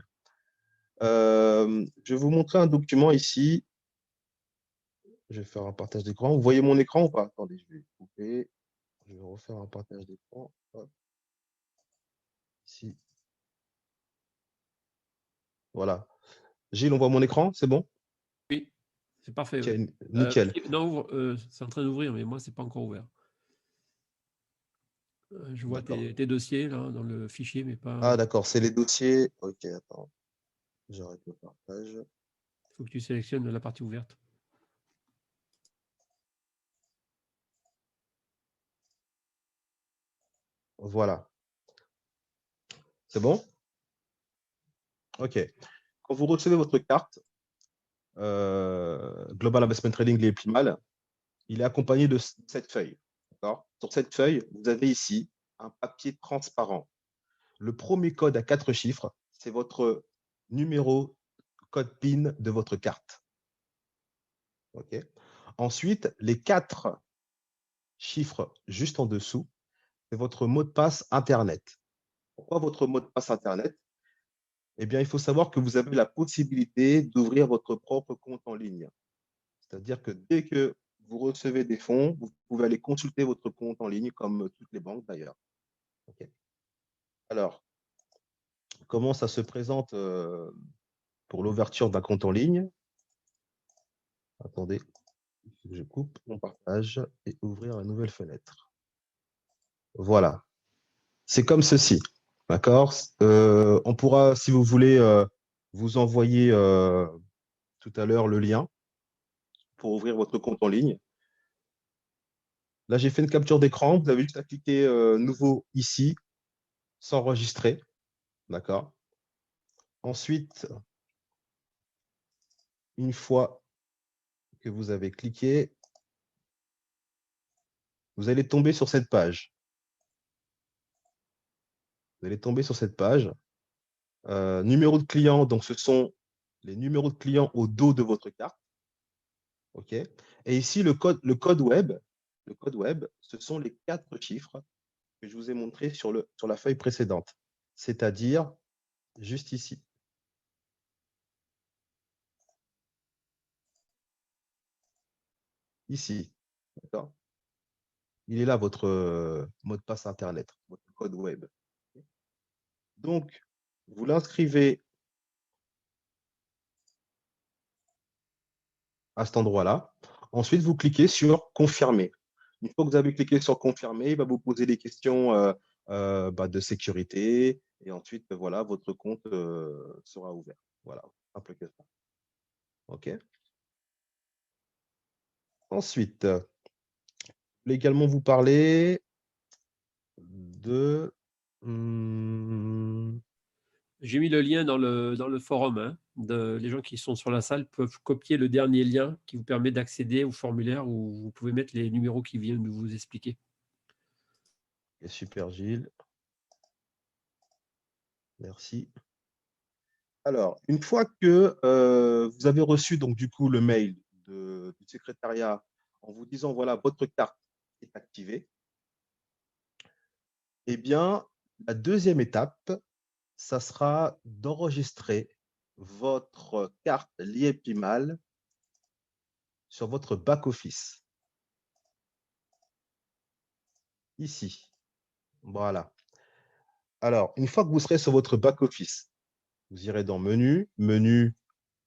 Je vais vous montrer un document ici. Je vais faire un partage d'écran. Vous voyez mon écran ou pas? Attendez, je vais couper. Je vais refaire un partage d'écran. Hop, ici. Voilà. Gilles, on voit mon écran, c'est bon? Oui, c'est parfait. Ok, Ouais. nickel. Non, c'est en train d'ouvrir, mais moi, c'est pas encore ouvert. Je vois D'accord. tes dossiers là dans le fichier, mais pas. Ah, d'accord, c'est les dossiers. Ok, attends. J'arrête le partage. Il faut que tu sélectionnes la partie ouverte. Voilà. C'est bon? Ok. Quand vous recevez votre carte, Global Investment Trading les Primal, il est accompagné de cette feuille. Sur cette feuille, vous avez ici un papier transparent. Le premier code à 4 chiffres, c'est votre numéro code PIN de votre carte. Okay. Ensuite, les 4 chiffres juste en dessous, c'est votre mot de passe Internet. Pourquoi votre mot de passe Internet? Eh bien, il faut savoir que vous avez la possibilité d'ouvrir votre propre compte en ligne. C'est-à-dire que dès que vous recevez des fonds, vous pouvez aller consulter votre compte en ligne, comme toutes les banques d'ailleurs. Okay. Alors, comment ça se présente pour l'ouverture d'un compte en ligne? Attendez, je coupe mon partage et ouvrir la nouvelle fenêtre. Voilà. C'est comme ceci. D'accord? On pourra, si vous voulez, vous envoyer tout à l'heure le lien pour ouvrir votre compte en ligne. Là, j'ai fait une capture d'écran. Vous avez juste à cliquer nouveau ici, s'enregistrer. D'accord? Ensuite, une fois que vous avez cliqué, vous allez tomber sur cette page. Vous allez tomber sur cette page. Numéro de client, donc ce sont les numéros de client au dos de votre carte. OK? Et ici, le code web, ce sont les 4 chiffres que je vous ai montrés sur la feuille précédente, c'est-à-dire juste ici. Ici, d'accord? Il est là, votre mot de passe Internet, votre code web. Donc, vous l'inscrivez à cet endroit-là. Ensuite, vous cliquez sur confirmer. Une fois que vous avez cliqué sur confirmer, il va vous poser des questions de sécurité. Et ensuite, voilà, votre compte sera ouvert. Voilà, simple que ça. OK. Ensuite, je voulais également vous parler de. J'ai mis le lien dans le forum. Hein, les gens qui sont sur la salle peuvent copier le dernier lien qui vous permet d'accéder au formulaire où vous pouvez mettre les numéros qui viennent de vous expliquer. Super, Gilles. Merci. Alors, une fois que vous avez reçu donc du coup le mail du secrétariat en vous disant voilà, votre carte est activée, eh bien, la deuxième étape, ça sera d'enregistrer votre carte Liépimal sur votre back-office. Ici. Voilà. Alors, une fois que vous serez sur votre back-office, vous irez dans Menu,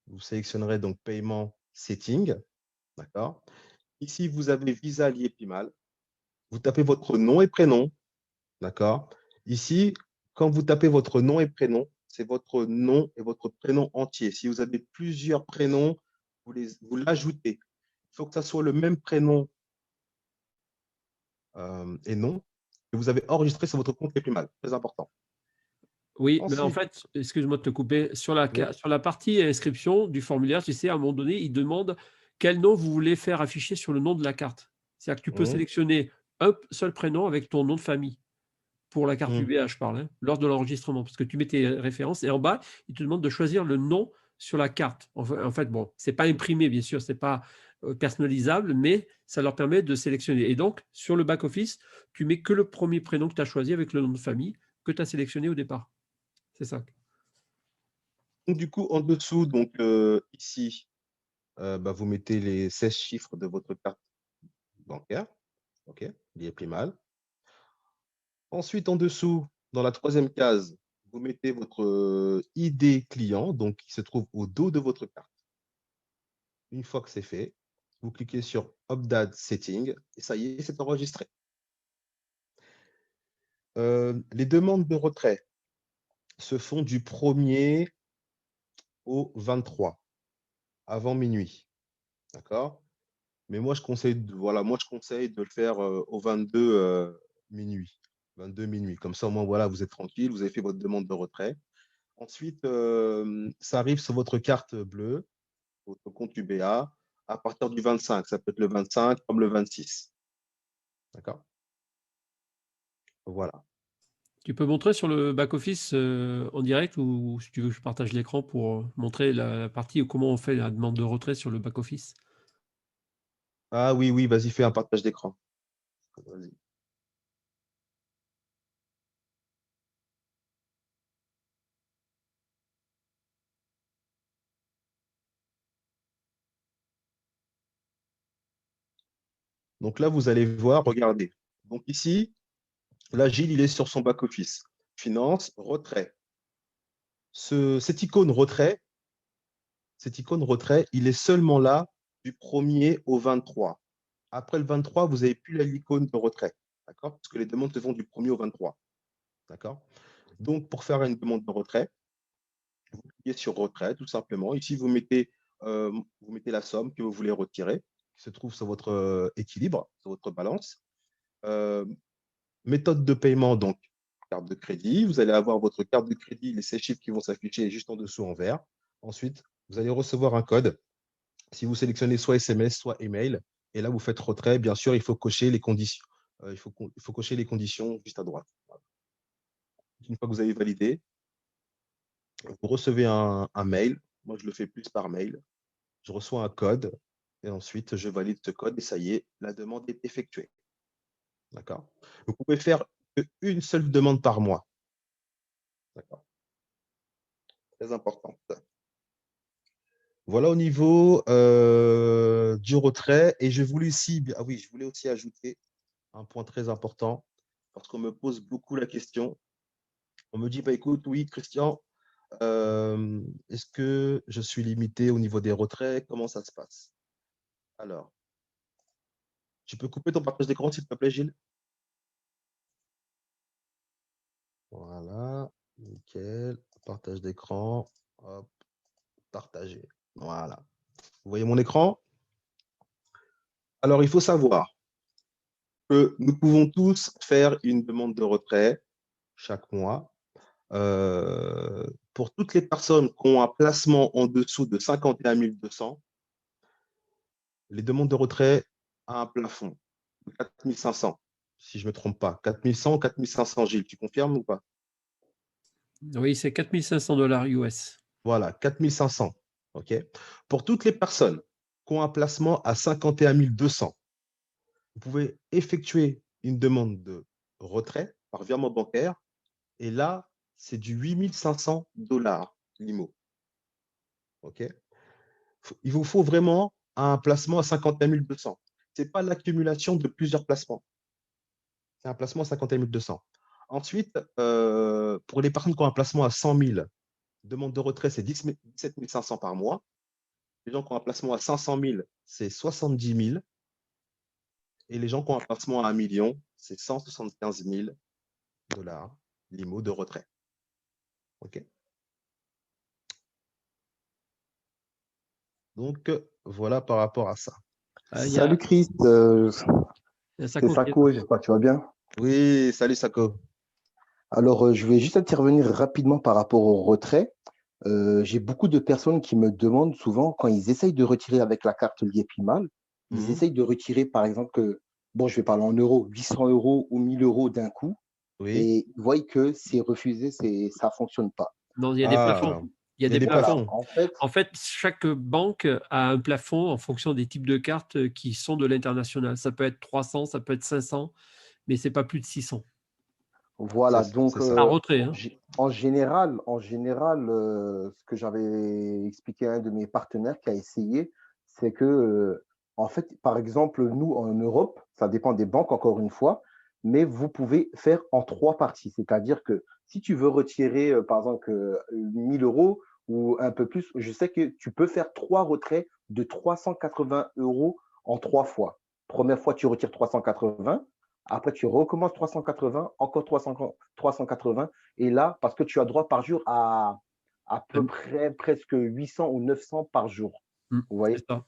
vous sélectionnerez donc Paiement, Setting. D'accord? Ici, vous avez Visa Liépimal. Vous tapez votre nom et prénom. D'accord? Ici, quand vous tapez votre nom et prénom, c'est votre nom et votre prénom entier. Si vous avez plusieurs prénoms, vous l'ajoutez. Il faut que ça soit le même prénom et nom que vous avez enregistré sur votre compte Liépimal. Très important. Oui, mais en Ensuite, fait, excuse-moi de te couper, sur oui. la partie inscription du formulaire, tu sais, à un moment donné, il demande quel nom vous voulez faire afficher sur le nom de la carte. C'est-à-dire que tu peux sélectionner un seul prénom avec ton nom de famille. Pour la carte UBA, je parle, hein, lors de l'enregistrement, parce que tu mets tes références et en bas, il te demande de choisir le nom sur la carte. En fait, bon, c'est pas imprimé, bien sûr, c'est pas personnalisable, mais ça leur permet de sélectionner. Et donc, sur le back-office, tu mets que le premier prénom que tu as choisi avec le nom de famille que tu as sélectionné au départ. C'est ça. Donc, du coup, en dessous, donc ici, vous mettez les 16 chiffres de votre carte bancaire. OK, Liépimal. Ensuite, en dessous, dans la troisième case, vous mettez votre ID client, donc qui se trouve au dos de votre carte. Une fois que c'est fait, vous cliquez sur Update Setting et ça y est, c'est enregistré. Les demandes de retrait se font du 1er au 23, avant minuit. D'accord? Mais moi, je conseille de le faire au 22 minuit. 22 minuit. Comme ça, au moins, voilà, vous êtes tranquille, vous avez fait votre demande de retrait. Ensuite, ça arrive sur votre carte bleue, votre compte UBA, à partir du 25. Ça peut être le 25 comme le 26. D'accord? Voilà. Tu peux montrer sur le back-office en direct ou si tu veux que je partage l'écran pour montrer la partie où comment on fait la demande de retrait sur le back-office. Ah oui, oui, vas-y, fais un partage d'écran. Vas-y. Donc là, vous allez voir, regardez. Donc ici, là, Gilles, il est sur son back-office. Finance, retrait. Cette icône retrait, il est seulement là du 1er au 23. Après le 23, vous n'avez plus l'icône de retrait. D'accord? Parce que les demandes se font du 1er au 23. D'accord? Donc, pour faire une demande de retrait, vous cliquez sur retrait, tout simplement. Ici, vous mettez la somme que vous voulez retirer, qui se trouve sur votre équilibre, sur votre balance. Méthode de paiement, donc carte de crédit. Vous allez avoir votre carte de crédit, les 16 chiffres qui vont s'afficher juste en dessous en vert. Ensuite, vous allez recevoir un code. Si vous sélectionnez soit SMS, soit email, et là, vous faites retrait. Bien sûr, il faut cocher les conditions. Il faut cocher les conditions juste à droite. Voilà. Une fois que vous avez validé, vous recevez un mail. Moi, je le fais plus par mail. Je reçois un code et ensuite, je valide ce code et ça y est, la demande est effectuée. D'accord? Vous pouvez faire une seule demande par mois. D'accord? Très important. Voilà au niveau du retrait. Et je voulais aussi ajouter un point très important parce qu'on me pose beaucoup la question. On me dit, bah, écoute, oui, Christian, est-ce que je suis limité au niveau des retraits? Comment ça se passe? Alors, tu peux couper ton partage d'écran, s'il te plaît, Gilles? Voilà, nickel. Partage d'écran. Hop, partager. Voilà. Vous voyez mon écran? Alors, il faut savoir que nous pouvons tous faire une demande de retrait chaque mois. Pour toutes les personnes qui ont un placement en dessous de 51 200, les demandes de retrait à un plafond de 4 500, si je ne me trompe pas. 4 100, 4 500, Gilles, tu confirmes ou pas? Oui, c'est 4 500 $ US. Voilà, 4 500. OK. Pour toutes les personnes qui ont un placement à 51 200, vous pouvez effectuer une demande de retrait par virement bancaire. Et là, c'est du 8 500 $ l'IMO. OK. Il vous faut vraiment un placement à 51 200. Ce n'est pas l'accumulation de plusieurs placements. C'est un placement à 51 200. Ensuite, pour les personnes qui ont un placement à 100 000, demande de retrait, c'est 17 500 par mois. Les gens qui ont un placement à 500 000, c'est 70 000. Et les gens qui ont un placement à 1 million, c'est 175 000 $ l'IMO de retrait. OK. Donc, voilà par rapport à ça. Salut Chris, c'est Sako, j'espère que tu vas bien. Oui, salut Sako. Alors, je vais juste intervenir rapidement par rapport au retrait. J'ai beaucoup de personnes qui me demandent souvent, quand ils essayent de retirer avec la carte Liépimal, ils essayent de retirer, par exemple, je vais parler en euros, 800 € ou 1000 € d'un coup, et ils voient que c'est refusé, ça ne fonctionne pas. Non, il y a des plafonds. Il y a des plafonds. Voilà, en fait, chaque banque a un plafond en fonction des types de cartes qui sont de l'international. Ça peut être 300, ça peut être 500, mais ce n'est pas plus de 600. Voilà, donc un retrait. En général, ce que j'avais expliqué à un de mes partenaires qui a essayé, c'est que, en fait, par exemple, nous, en Europe, ça dépend des banques, encore une fois, mais vous pouvez faire en 3 parties. C'est-à-dire que si tu veux retirer, par exemple, 1 000 € ou un peu plus, je sais que tu peux faire 3 retraits de 380 € en 3 fois. Première fois, tu retires 380. Après, tu recommences 380, encore 380. Et là, parce que tu as droit par jour à peu près presque 800 ou 900 par jour. Vous voyez? C'est ça.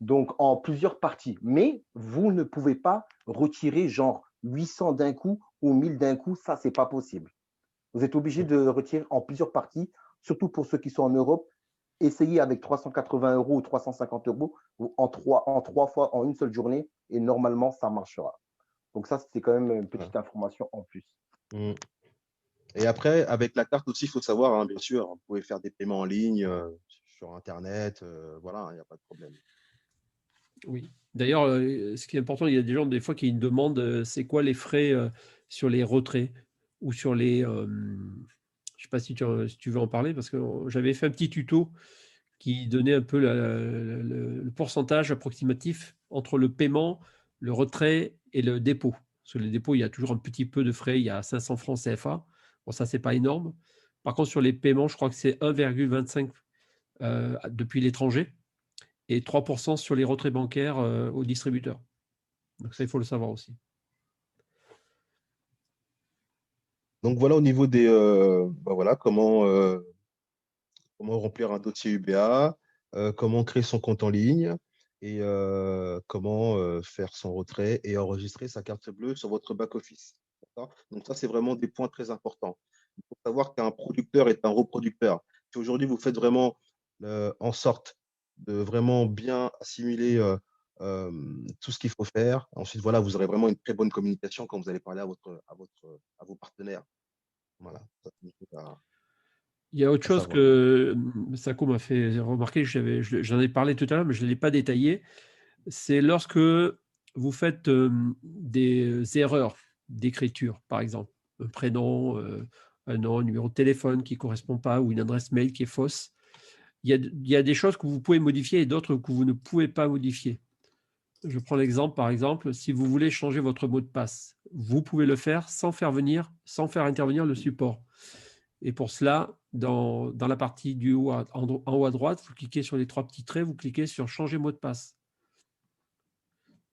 Donc, en plusieurs parties. Mais vous ne pouvez pas retirer genre 800 d'un coup ou 1000 d'un coup. Ça, c'est pas possible. Vous êtes obligé de retirer en plusieurs parties, surtout pour ceux qui sont en Europe. Essayez avec 380 € ou 350 € ou en 3 fois en une seule journée et normalement, ça marchera. Donc ça, c'est quand même une petite information en plus. Et après, avec la carte aussi, il faut savoir, hein, bien sûr, vous pouvez faire des paiements en ligne sur Internet. Voilà, il n'y a pas de problème. Oui. D'ailleurs, ce qui est important, il y a des gens des fois qui me demandent c'est quoi les frais sur les retraits ou sur les… je ne sais pas si tu veux en parler, parce que j'avais fait un petit tuto qui donnait un peu le pourcentage approximatif entre le paiement, le retrait et le dépôt. Sur le dépôt, il y a toujours un petit peu de frais, il y a 500 francs CFA. Bon, ça, ce n'est pas énorme. Par contre, sur les paiements, je crois que c'est 1,25 depuis l'étranger et 3% sur les retraits bancaires aux distributeurs. Donc ça, il faut le savoir aussi. Donc voilà au niveau des voilà comment remplir un dossier UBA, comment créer son compte en ligne et comment faire son retrait et enregistrer sa carte bleue sur votre back-office. Donc ça, c'est vraiment des points très importants. Il faut savoir qu'un producteur est un reproducteur. Si aujourd'hui, vous faites vraiment en sorte de vraiment bien assimiler tout ce qu'il faut faire, ensuite, voilà, vous aurez vraiment une très bonne communication quand vous allez parler à vos partenaires. Voilà. Il y a autre chose savoir. que Sako m'a fait remarquer, j'en ai parlé tout à l'heure, mais je ne l'ai pas détaillé. C'est lorsque vous faites des erreurs d'écriture, par exemple, un prénom, un nom, un numéro de téléphone qui ne correspond pas ou une adresse mail qui est fausse. Il y a des choses que vous pouvez modifier et d'autres que vous ne pouvez pas modifier. Je prends l'exemple, par exemple, si vous voulez changer votre mot de passe, vous pouvez le faire sans faire intervenir le support. Et pour cela, dans la partie du haut en haut à droite, vous cliquez sur les 3 petits traits, vous cliquez sur changer mot de passe.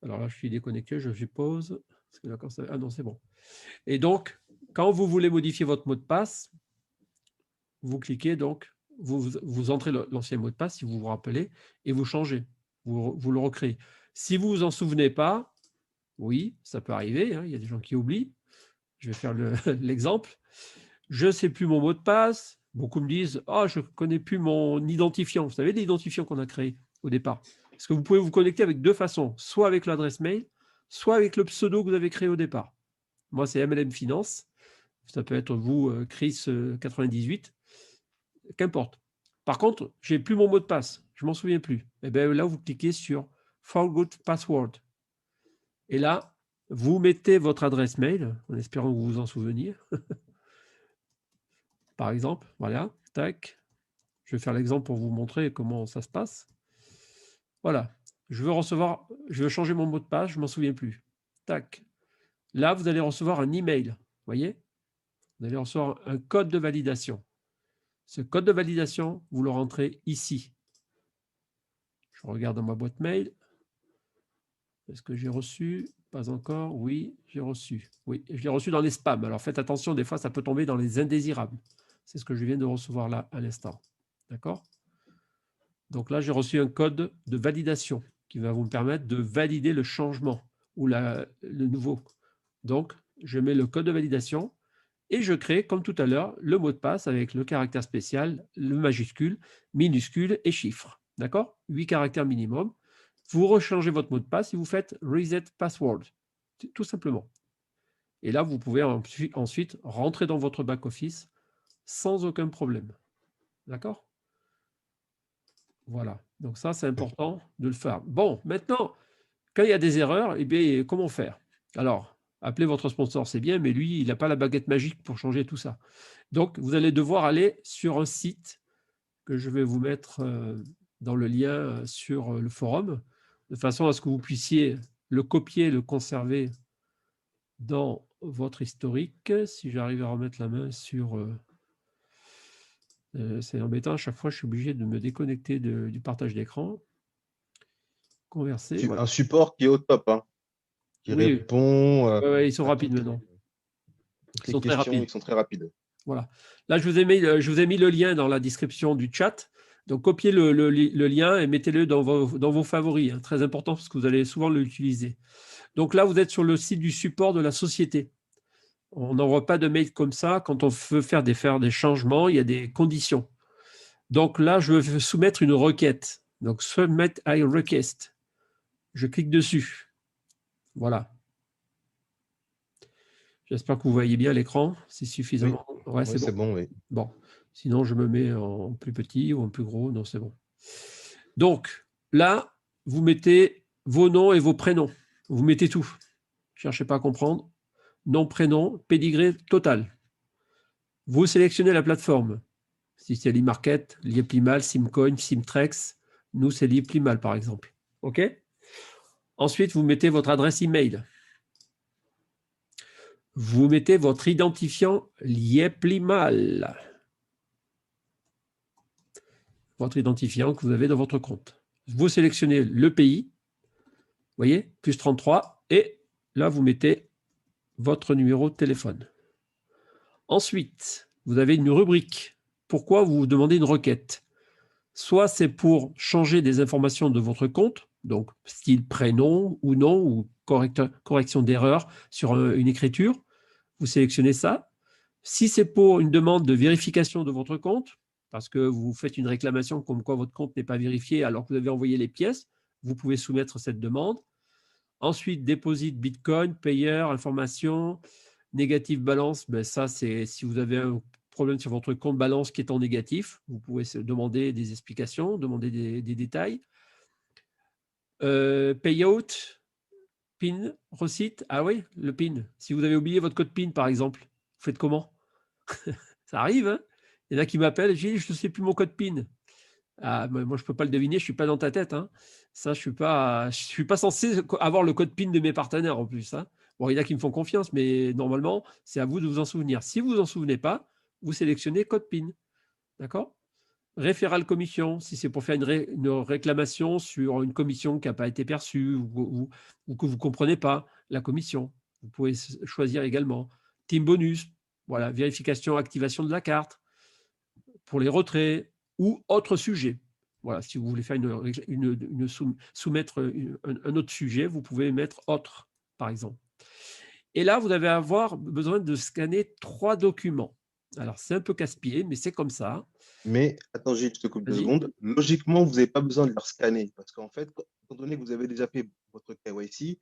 Alors là, je suis déconnecté, je suppose. Ah non, c'est bon. Et donc, quand vous voulez modifier votre mot de passe, vous cliquez donc, vous entrez l'ancien mot de passe, si vous vous rappelez, et vous changez. Vous le recréez. Si vous ne vous en souvenez pas, oui, ça peut arriver, hein, il y a des gens qui oublient. Je vais faire l'exemple. Je ne sais plus mon mot de passe. Beaucoup me disent « Ah, je ne connais plus mon identifiant ». Vous savez, l'identifiant qu'on a créé au départ. Parce que vous pouvez vous connecter avec 2 façons, soit avec l'adresse mail, soit avec le pseudo que vous avez créé au départ. Moi, c'est MLM Finance. Ça peut être vous, Chris98. Qu'importe. Par contre, je n'ai plus mon mot de passe. Je ne m'en souviens plus. Et bien là, vous cliquez sur « Forgot Password ». Et là, vous mettez votre adresse mail, en espérant que vous vous en souveniez. Par exemple, voilà, tac. Je vais faire l'exemple pour vous montrer comment ça se passe. Voilà, je veux changer mon mot de passe, je ne m'en souviens plus. Tac. Là, vous allez recevoir un email, vous voyez? Vous allez recevoir un code de validation. Ce code de validation, vous le rentrez ici. Je regarde dans ma boîte mail. Est-ce que j'ai reçu? Pas encore. Oui, j'ai reçu. Oui, je l'ai reçu dans les spams. Alors faites attention, des fois, ça peut tomber dans les indésirables. C'est ce que je viens de recevoir là à l'instant. D'accord? Donc là, j'ai reçu un code de validation qui va vous permettre de valider le changement ou le nouveau. Donc, je mets le code de validation et je crée, comme tout à l'heure, le mot de passe avec le caractère spécial, le majuscule, minuscule et chiffre. D'accord? 8 caractères minimum. Vous rechangez votre mot de passe et vous faites Reset Password, tout simplement. Et là, vous pouvez ensuite rentrer dans votre back-office sans aucun problème. D'accord? Voilà. Donc ça, c'est important de le faire. Bon, maintenant, quand il y a des erreurs, eh bien, comment faire? Alors, appelez votre sponsor, c'est bien, mais lui, il n'a pas la baguette magique pour changer tout ça. Donc, vous allez devoir aller sur un site que je vais vous mettre dans le lien sur le forum, de façon à ce que vous puissiez le copier, le conserver dans votre historique. Si j'arrive à remettre la main sur... c'est embêtant, à chaque fois, je suis obligé de me déconnecter du partage d'écran. Converser, voilà. Un support qui est au top, hein, qui Oui, répond ouais, ils sont à rapides maintenant. toutes Ils les sont très questions, rapides. ils sont très rapides. Voilà. Là, je vous ai mis le lien dans la description du chat. Donc, copiez le lien et mettez-le dans vos favoris. Hein. Très important parce que vous allez souvent l'utiliser. Donc là, vous êtes sur le site du support de la société. On n'envoie pas de mail comme ça. Quand on veut faire des changements, il y a des conditions. Donc là, je veux soumettre une requête. Donc, submit a request. Je clique dessus. Voilà. J'espère que vous voyez bien l'écran. C'est suffisamment. Oui, Ouais, c'est c'est bon. bon, oui. Bon. Sinon, je me mets en plus petit ou en plus gros. Non, c'est bon. Donc, là, vous mettez vos noms et vos prénoms. Vous mettez tout. Cherchez pas à comprendre. Nom, prénom, pédigré total. Vous sélectionnez la plateforme. Si c'est Limarket, Lieplimal, Simcoin, Simtrex, nous, c'est Lieplimal, par exemple. OK? Ensuite, vous mettez votre adresse email. Vous mettez votre identifiant Lieplimal. Votre identifiant que vous avez dans votre compte. Vous sélectionnez le pays. Vous voyez? Plus 33. Et là, vous mettez votre numéro de téléphone. Ensuite, vous avez une rubrique. Pourquoi vous demandez une requête? Soit c'est pour changer des informations de votre compte, donc style prénom ou nom, ou correction d'erreur sur une écriture. Vous sélectionnez ça. Si c'est pour une demande de vérification de votre compte, parce que vous faites une réclamation comme quoi votre compte n'est pas vérifié alors que vous avez envoyé les pièces, vous pouvez soumettre cette demande. Ensuite, déposit Bitcoin, payeur, information, négative balance, ben ça c'est si vous avez un problème sur votre compte balance qui est en négatif, vous pouvez demander des explications, demander des détails. Payout, PIN, receipt, ah oui, le PIN. Si vous avez oublié votre code PIN par exemple, vous faites comment? Ça arrive, hein? Il y en a qui m'appellent, je dis, je ne sais plus mon code PIN. Ah, moi, je ne peux pas le deviner, je ne suis pas dans ta tête. Hein. Ça, je ne suis pas censé avoir le code PIN de mes partenaires en plus. Hein. Bon, il y en a qui me font confiance, mais normalement, c'est à vous de vous en souvenir. Si vous ne vous en souvenez pas, vous sélectionnez code PIN. D'accord? Référale commission, si c'est pour faire une réclamation sur une commission qui n'a pas été perçue ou que vous ne comprenez pas la commission. Vous pouvez choisir également. Team bonus, voilà, vérification, activation de la carte pour les retraits ou autre sujet. Voilà, si vous voulez faire soumettre un autre sujet, vous pouvez mettre autre, par exemple. Et là, vous allez avoir besoin de scanner 3 documents. Alors, c'est un peu casse-pied, mais c'est comme ça. Mais attends, Gilles, je te coupe 2 secondes. Logiquement, vous n'avez pas besoin de leur scanner parce qu'en fait, étant donné que vous avez déjà fait votre KYC,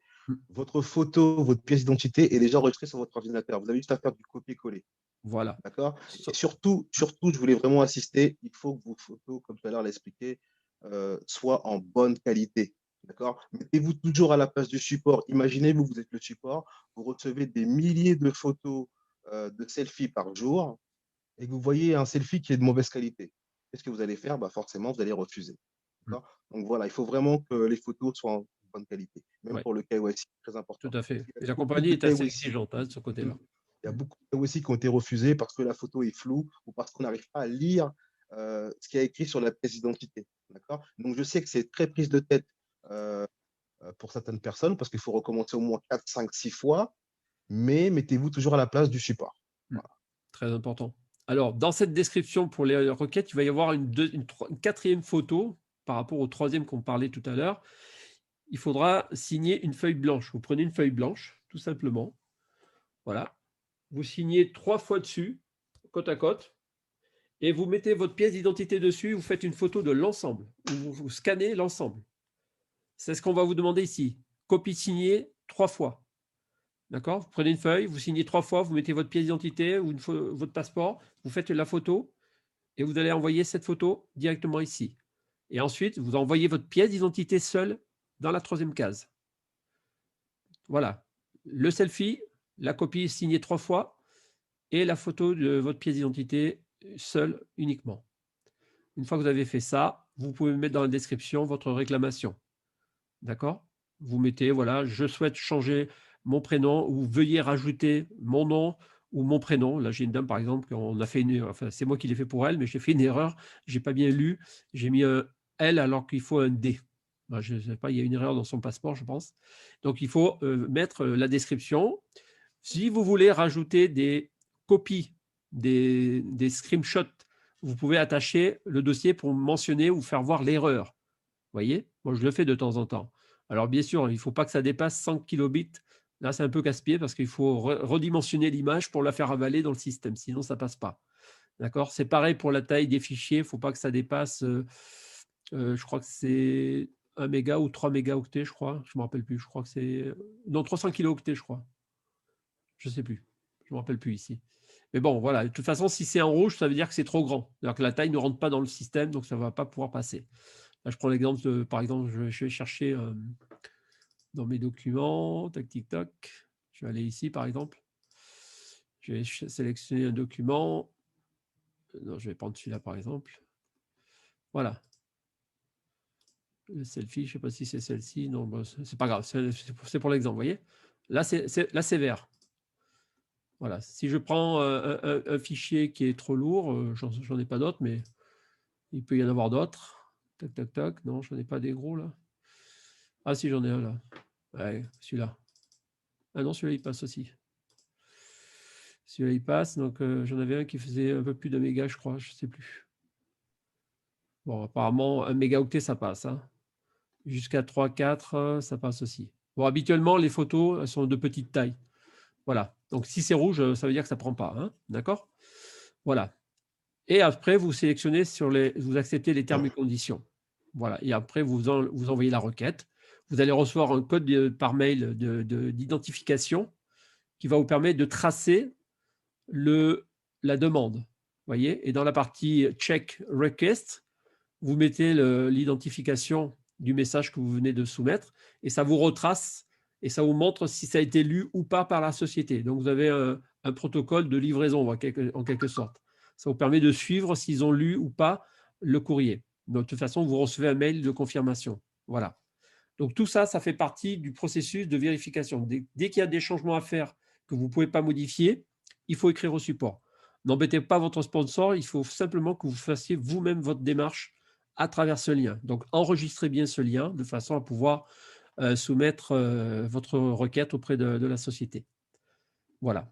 votre photo, votre pièce d'identité est déjà enregistrée sur votre ordinateur. Vous avez juste à faire du copier-coller. Voilà. D'accord? Et surtout, je voulais vraiment insister, il faut que vos photos, comme tout à l'heure l'a expliqué, soient en bonne qualité. D'accord? Mettez-vous toujours à la place du support. Imaginez-vous, vous êtes le support, vous recevez des milliers de photos de selfies par jour et que vous voyez un selfie qui est de mauvaise qualité. Qu'est-ce que vous allez faire? Bah forcément, vous allez refuser. D'accord? Donc voilà, il faut vraiment que les photos soient en bonne qualité. Même pour le KYC, très important. Tout à fait. Il y Et a la beaucoup compagnie de est assez KYC. exigeante de ce côté-là. Il y a beaucoup de KYC qui ont été refusés parce que la photo est floue ou parce qu'on n'arrive pas à lire ce qu'il y a écrit sur la pièce d'identité. D'accord? Donc, je sais que c'est très prise de tête pour certaines personnes parce qu'il faut recommencer au moins 4, 5, 6 fois, mais mettez-vous toujours à la place du support. Voilà. Très important. Alors, dans cette description pour les requêtes, il va y avoir une 4e photo par rapport au 3e qu'on parlait tout à l'heure. Il faudra signer une feuille blanche. Vous prenez une feuille blanche, tout simplement. Voilà. Vous signez 3 fois dessus, côte à côte, et vous mettez votre pièce d'identité dessus. Vous faites une photo de l'ensemble. Vous scannez l'ensemble. C'est ce qu'on va vous demander ici. Copie signée 3 fois. D'accord? Vous prenez une feuille, vous signez 3 fois, vous mettez votre pièce d'identité ou votre passeport, vous faites la photo et vous allez envoyer cette photo directement ici. Et ensuite, vous envoyez votre pièce d'identité seule dans la 3e case. Voilà. Le selfie, la copie signée 3 fois et la photo de votre pièce d'identité seule uniquement. Une fois que vous avez fait ça, vous pouvez mettre dans la description votre réclamation. D'accord? Vous mettez, voilà, je souhaite changer mon prénom, ou veuillez rajouter mon nom ou mon prénom. Là, j'ai une dame, par exemple, on a fait enfin, c'est moi qui l'ai fait pour elle, mais j'ai fait une erreur, je n'ai pas bien lu, j'ai mis un L alors qu'il faut un D. Ben, je ne sais pas, il y a une erreur dans son passeport, je pense. Donc, il faut mettre la description. Si vous voulez rajouter des copies, des screenshots, vous pouvez attacher le dossier pour mentionner ou faire voir l'erreur. Vous voyez? Moi, je le fais de temps en temps. Alors, bien sûr, il ne faut pas que ça dépasse 100 kilobits. Là, c'est un peu casse-pied parce qu'il faut redimensionner l'image pour la faire avaler dans le système. Sinon, ça ne passe pas. D'accord? C'est pareil pour la taille des fichiers. Il ne faut pas que ça dépasse, je crois que c'est 1 méga ou 3 mégaoctets, je crois. Je ne me rappelle plus. Je crois que c'est… Non, 300 kilooctets, je crois. Je ne sais plus. Je ne me rappelle plus ici. Mais bon, voilà. De toute façon, si c'est en rouge, ça veut dire que c'est trop grand. C'est-à-dire que la taille ne rentre pas dans le système, donc ça ne va pas pouvoir passer. Là, je prends l'exemple, par exemple, je vais chercher dans mes documents, tac, tic, tac. Je vais aller ici, par exemple. Je vais sélectionner un document. Non, je vais prendre celui-là, par exemple. Voilà. Le selfie, je ne sais pas si c'est celle-ci. Non, bon, c'est pas grave. C'est pour l'exemple, vous voyez. Là, c'est vert. Voilà. Si je prends un fichier qui est trop lourd, j'en ai pas d'autres, mais il peut y en avoir d'autres. Tac, tac, tac. Non, je n'en ai pas des gros, là. Ah, si, j'en ai un, là. Ouais, celui-là. Ah non, celui-là, il passe aussi. Celui-là, il passe. Donc, j'en avais un qui faisait un peu plus d'un méga, je crois. Je ne sais plus. Bon, apparemment, 1 mégaoctet, ça passe. Hein. Jusqu'à 3, 4, ça passe aussi. Bon, habituellement, les photos, elles sont de petite taille. Voilà. Donc, si c'est rouge, ça veut dire que ça ne prend pas. Hein. D'accord? Voilà. Et après, vous sélectionnez vous acceptez les termes et conditions. Voilà. Et après, vous envoyez la requête. Vous allez recevoir un code par mail d'identification qui va vous permettre de tracer la demande. Voyez. Et dans la partie check request, vous mettez l'identification du message que vous venez de soumettre et ça vous retrace et ça vous montre si ça a été lu ou pas par la société. Donc, vous avez un protocole de livraison en quelque sorte. Ça vous permet de suivre s'ils ont lu ou pas le courrier. De toute façon, vous recevez un mail de confirmation. Voilà. Donc, tout ça, ça fait partie du processus de vérification. Dès qu'il y a des changements à faire que vous ne pouvez pas modifier, il faut écrire au support. N'embêtez pas votre sponsor, il faut simplement que vous fassiez vous-même votre démarche à travers ce lien. Donc, enregistrez bien ce lien de façon à pouvoir soumettre votre requête auprès de la société. Voilà.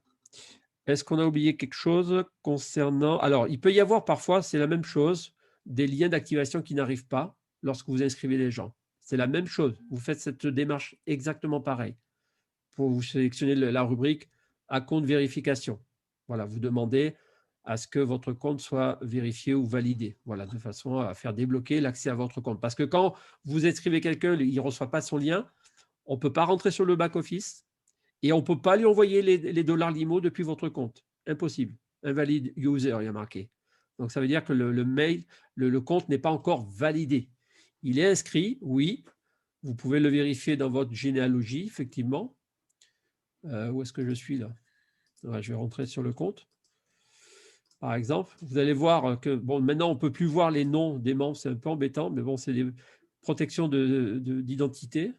Est-ce qu'on a oublié quelque chose concernant… Alors, il peut y avoir parfois, c'est la même chose, des liens d'activation qui n'arrivent pas lorsque vous inscrivez les gens. C'est la même chose. Vous faites cette démarche exactement pareil. Pour vous sélectionner la rubrique à compte vérification. Voilà, vous demandez à ce que votre compte soit vérifié ou validé. Voilà, de façon à faire débloquer l'accès à votre compte. Parce que quand vous inscrivez quelqu'un, il ne reçoit pas son lien, on ne peut pas rentrer sur le back-office et on ne peut pas lui envoyer les dollars limo depuis votre compte. Impossible. Invalide user, il y a marqué. Donc, ça veut dire que le mail, le compte n'est pas encore validé. Il est inscrit, oui. Vous pouvez le vérifier dans votre généalogie, effectivement. Où est-ce que je suis là? Ouais, je vais rentrer sur le compte. Par exemple, vous allez voir que, bon, maintenant, on ne peut plus voir les noms des membres, c'est un peu embêtant, mais bon, c'est des protections d'identité.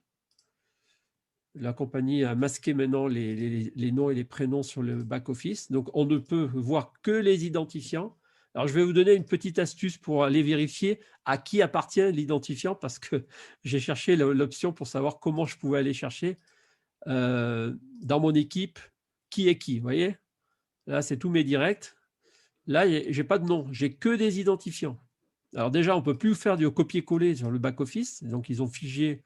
La compagnie a masqué maintenant les noms et les prénoms sur le back-office. Donc, on ne peut voir que les identifiants. Alors, je vais vous donner une petite astuce pour aller vérifier à qui appartient l'identifiant parce que j'ai cherché l'option pour savoir comment je pouvais aller chercher dans mon équipe qui est qui. Vous voyez? Là, c'est tous mes directs. Là, je n'ai pas de nom, j'ai que des identifiants. Alors déjà, on ne peut plus faire du copier-coller sur le back-office. Donc, ils ont figé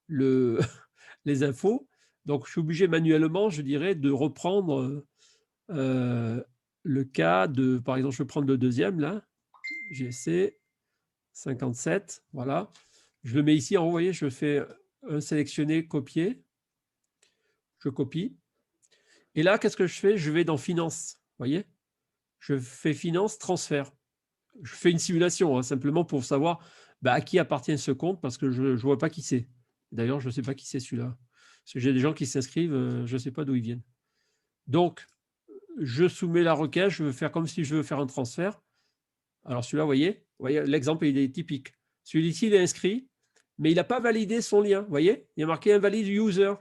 les infos. Donc, je suis obligé manuellement, je dirais, de reprendre le cas de, par exemple, je vais prendre le deuxième, là, GC 57, voilà. Je le mets ici, vous voyez, je fais un sélectionner, copier. Je copie. Et là, qu'est-ce que je fais? Je vais dans Finance, vous voyez? Je fais Finance, transfert. Je fais une simulation, hein, simplement pour savoir à qui appartient ce compte, parce que je ne vois pas qui c'est. D'ailleurs, je ne sais pas qui c'est celui-là. Parce que j'ai des gens qui s'inscrivent, je ne sais pas d'où ils viennent. Donc, je soumets la requête, je veux faire comme si je veux faire un transfert. Alors celui-là, vous voyez l'exemple, il est typique. Celui-ci, il est inscrit, mais il n'a pas validé son lien. Vous voyez, il y a marqué invalide user.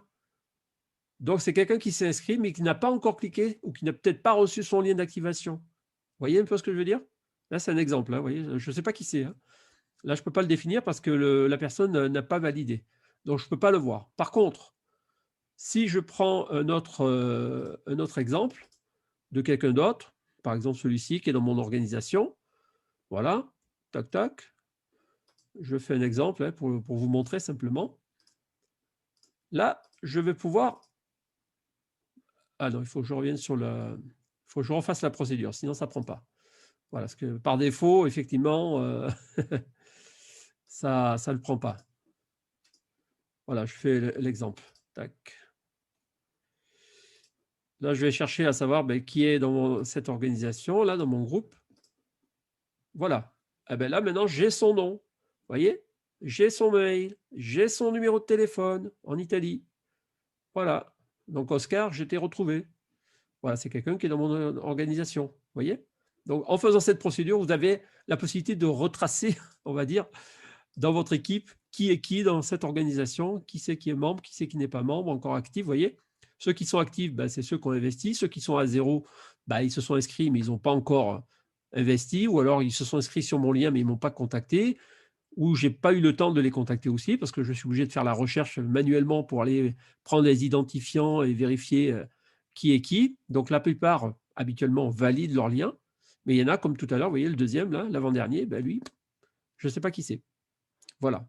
Donc, c'est quelqu'un qui s'est inscrit, mais qui n'a pas encore cliqué ou qui n'a peut-être pas reçu son lien d'activation. Vous voyez un peu ce que je veux dire? Là, c'est un exemple. Hein, vous voyez, je ne sais pas qui c'est. Hein. Là, je ne peux pas le définir parce que la personne n'a pas validé. Donc, je ne peux pas le voir. Par contre, si je prends un autre exemple de quelqu'un d'autre, par exemple celui-ci qui est dans mon organisation, voilà, tac, tac, je fais un exemple hein, pour vous montrer simplement. Là, je vais pouvoir... Ah non, il faut que je revienne sur la... Il faut que je refasse la procédure, sinon ça ne prend pas. Voilà, parce que par défaut, effectivement, ça ne le prend pas. Voilà, je fais l'exemple. Tac. Là, je vais chercher à savoir qui est dans cette organisation, là, dans mon groupe. Voilà. Eh bien, là, maintenant, j'ai son nom. Vous voyez? J'ai son mail, j'ai son numéro de téléphone en Italie. Voilà. Donc, Oscar, j'étais retrouvé. Voilà, c'est quelqu'un qui est dans mon organisation. Vous voyez? Donc, en faisant cette procédure, vous avez la possibilité de retracer, on va dire, dans votre équipe, qui est qui dans cette organisation, qui c'est qui est membre, qui c'est qui n'est pas membre, encore actif. Vous voyez? Ceux qui sont actifs, c'est ceux qui ont investi. Ceux qui sont à zéro, ils se sont inscrits, mais ils n'ont pas encore investi. Ou alors, ils se sont inscrits sur mon lien, mais ils ne m'ont pas contacté. Ou je n'ai pas eu le temps de les contacter aussi, parce que je suis obligé de faire la recherche manuellement pour aller prendre les identifiants et vérifier qui est qui. Donc, la plupart, habituellement, valident leur lien. Mais il y en a, comme tout à l'heure, vous voyez, le deuxième, là, l'avant-dernier, lui, je ne sais pas qui c'est. Voilà.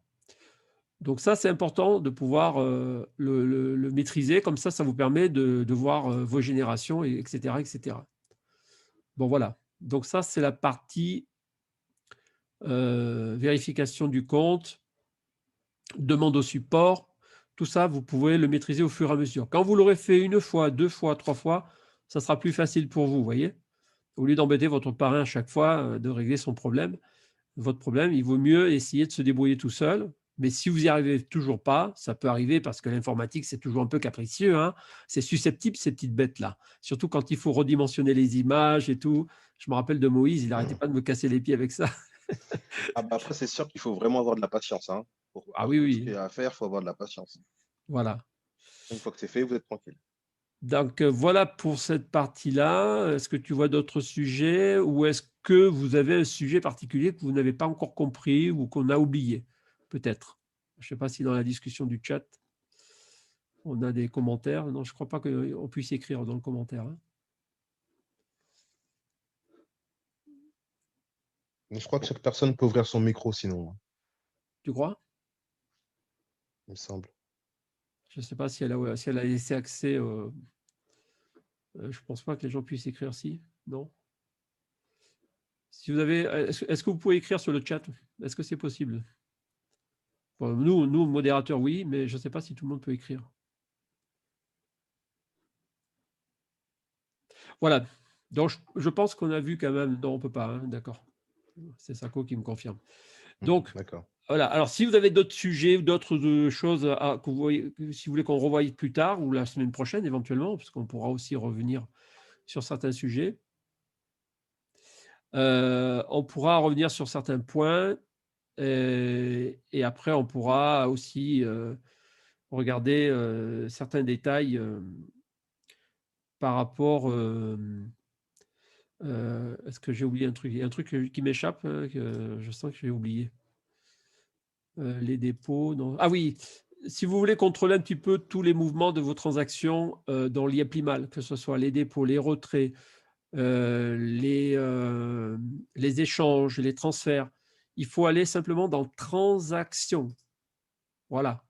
Donc ça, c'est important de pouvoir le maîtriser. Comme ça vous permet de voir vos générations, etc., etc. Bon, voilà. Donc ça, c'est la partie vérification du compte, demande au support. Tout ça, vous pouvez le maîtriser au fur et à mesure. Quand vous l'aurez fait une fois, deux fois, trois fois, ça sera plus facile pour vous, voyez. Au lieu d'embêter votre parrain à chaque fois, de régler son problème, votre problème, il vaut mieux essayer de se débrouiller tout seul. Mais si vous n'y arrivez toujours pas, ça peut arriver parce que l'informatique, c'est toujours un peu capricieux. Hein. C'est susceptible, ces petites bêtes-là. Surtout quand il faut redimensionner les images et tout. Je me rappelle de Moïse, il n'arrêtait pas de me casser les pieds avec ça. Après, c'est sûr qu'il faut vraiment avoir de la patience. Hein. Pour Ah faire oui, tout ce qu'il oui. y a à faire, il faut avoir de la patience. Voilà. Une fois que c'est fait, vous êtes tranquille. Donc, voilà pour cette partie-là. Est-ce que tu vois d'autres sujets ou est-ce que vous avez un sujet particulier que vous n'avez pas encore compris ou qu'on a oublié? Peut-être. Je ne sais pas si dans la discussion du chat, on a des commentaires. Non, je ne crois pas qu'on puisse écrire dans le commentaire. Hein. Je crois que chaque personne peut ouvrir son micro sinon, Tu crois? il me semble. Je ne sais pas si elle a laissé accès. Je ne pense pas que les gens puissent écrire si. Non. Si vous avez, est-ce que vous pouvez écrire sur le chat? Est-ce que c'est possible? Bon, nous, modérateurs, oui, mais je ne sais pas si tout le monde peut écrire. Voilà. Donc, je pense qu'on a vu quand même. Non, on ne peut pas. Hein, d'accord. C'est Sako qui me confirme. Donc, voilà. Alors, si vous avez d'autres sujets ou d'autres choses que vous voyez, si vous voulez qu'on revoie plus tard ou la semaine prochaine éventuellement, parce qu'on pourra aussi revenir sur certains sujets, on pourra revenir sur certains points et après, on pourra aussi regarder certains détails par rapport... est-ce que j'ai oublié un truc? Il y a un truc qui m'échappe, que je sens que j'ai oublié. Les dépôts. Non. Ah oui, si vous voulez contrôler un petit peu tous les mouvements de vos transactions dans l'IAPLIMAL, que ce soit les dépôts, les retraits, les échanges, les transferts, il faut aller simplement dans transactions. Voilà.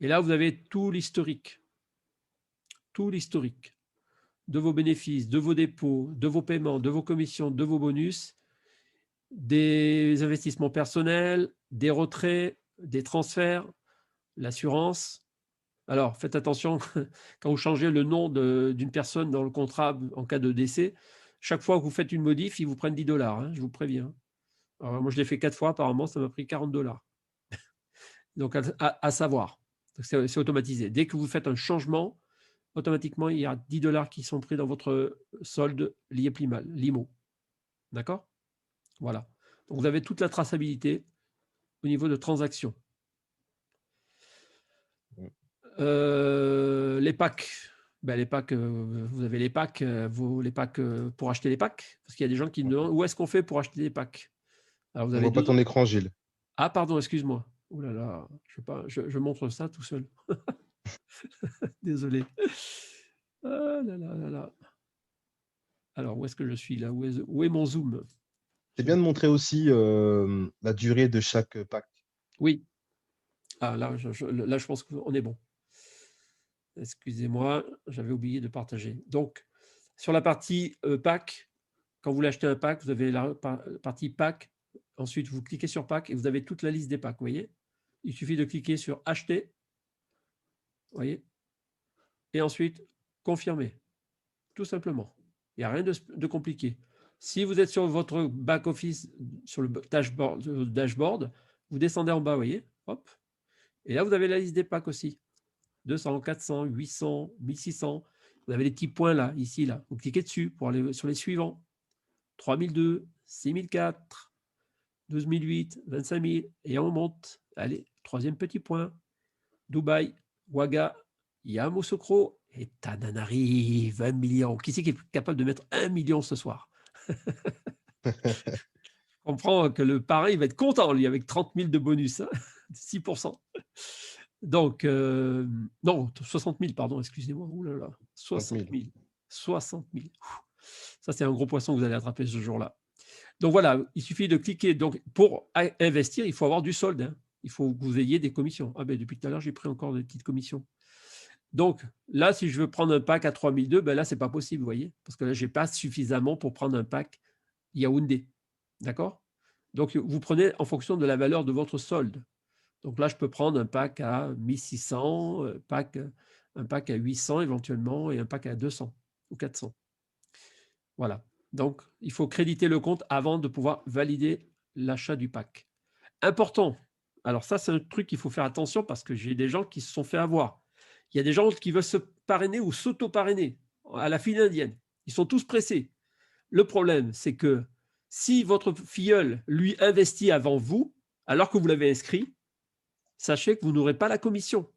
Et là, vous avez tout l'historique. Tout l'historique de vos bénéfices, de vos dépôts, de vos paiements, de vos commissions, de vos bonus, des investissements personnels, des retraits, des transferts, l'assurance. Alors, faites attention, quand vous changez le nom d'une personne dans le contrat en cas de décès, chaque fois que vous faites une modif, ils vous prennent $10, hein, je vous préviens. Alors, moi, je l'ai fait 4 fois, apparemment, ça m'a pris $40. Donc, à savoir, c'est automatisé. Dès que vous faites un changement, automatiquement, il y a $10 qui sont pris dans votre solde l'IAPLIMAL, l'IMO. D'accord? Voilà. Donc, vous avez toute la traçabilité au niveau de transactions. Les packs. Ben, les packs, vous avez les packs, les packs pour acheter les packs. Parce qu'il y a des gens qui me demandent où est-ce qu'on fait pour acheter des packs. Alors, vous On avez voit pas deux. ton écran, Gilles. Ah, pardon, excuse-moi. Ouh là là, je sais pas, je montre ça tout seul. Désolé. Ah là là là là. Alors, où est-ce que je suis là? Où est mon zoom? C'est bien de montrer aussi la durée de chaque pack. Oui. Ah, là, là, je pense qu'on est bon. Excusez-moi, j'avais oublié de partager. Donc, sur la partie pack, quand vous voulez acheter un pack, vous avez la partie pack. Ensuite, vous cliquez sur pack et vous avez toute la liste des packs. Vous voyez? Il suffit de cliquer sur acheter. Vous voyez? Et ensuite, confirmer. Tout simplement. Il n'y a rien de compliqué. Si vous êtes sur votre back-office, sur le dashboard, vous descendez en bas, vous voyez? Hop. Et là, vous avez la liste des packs aussi. 200, 400, 800, 1600. Vous avez les petits points là, ici, là. Vous cliquez dessus pour aller sur les suivants. 3002, 6004, 12008, 25000. Et on monte. Allez, troisième petit point. Dubaï, Ouaga, Yamoussoukro et Tananarive, 1 million. Qui c'est qui est capable de mettre 1 million ce soir? Je comprends que le parrain, il va être content, lui, avec 30 000 de bonus, hein, 6%. Donc, non, 60 000, pardon, excusez-moi. Ouh là là, 60 000. 60 000. Ça, c'est un gros poisson que vous allez attraper ce jour-là. Donc voilà, il suffit de cliquer. Donc, pour investir, il faut avoir du solde. Hein. Il faut que vous ayez des commissions. Ah ben, depuis tout à l'heure, j'ai pris encore des petites commissions. Donc là, si je veux prendre un pack à 3002, ben là, ce n'est pas possible, vous voyez, parce que là, je n'ai pas suffisamment pour prendre un pack Yaoundé. D'accord? Donc, vous prenez en fonction de la valeur de votre solde. Donc là, je peux prendre un pack à 1600, un pack à 800 éventuellement et un pack à 200 ou 400. Voilà. Donc, il faut créditer le compte avant de pouvoir valider l'achat du pack. Important. Alors ça, c'est un truc qu'il faut faire attention parce que j'ai des gens qui se sont fait avoir. Il y a des gens qui veulent se parrainer ou s'auto-parrainer à la file indienne. Ils sont tous pressés. Le problème, c'est que si votre filleul, lui, investit avant vous, alors que vous l'avez inscrit, sachez que vous n'aurez pas la commission.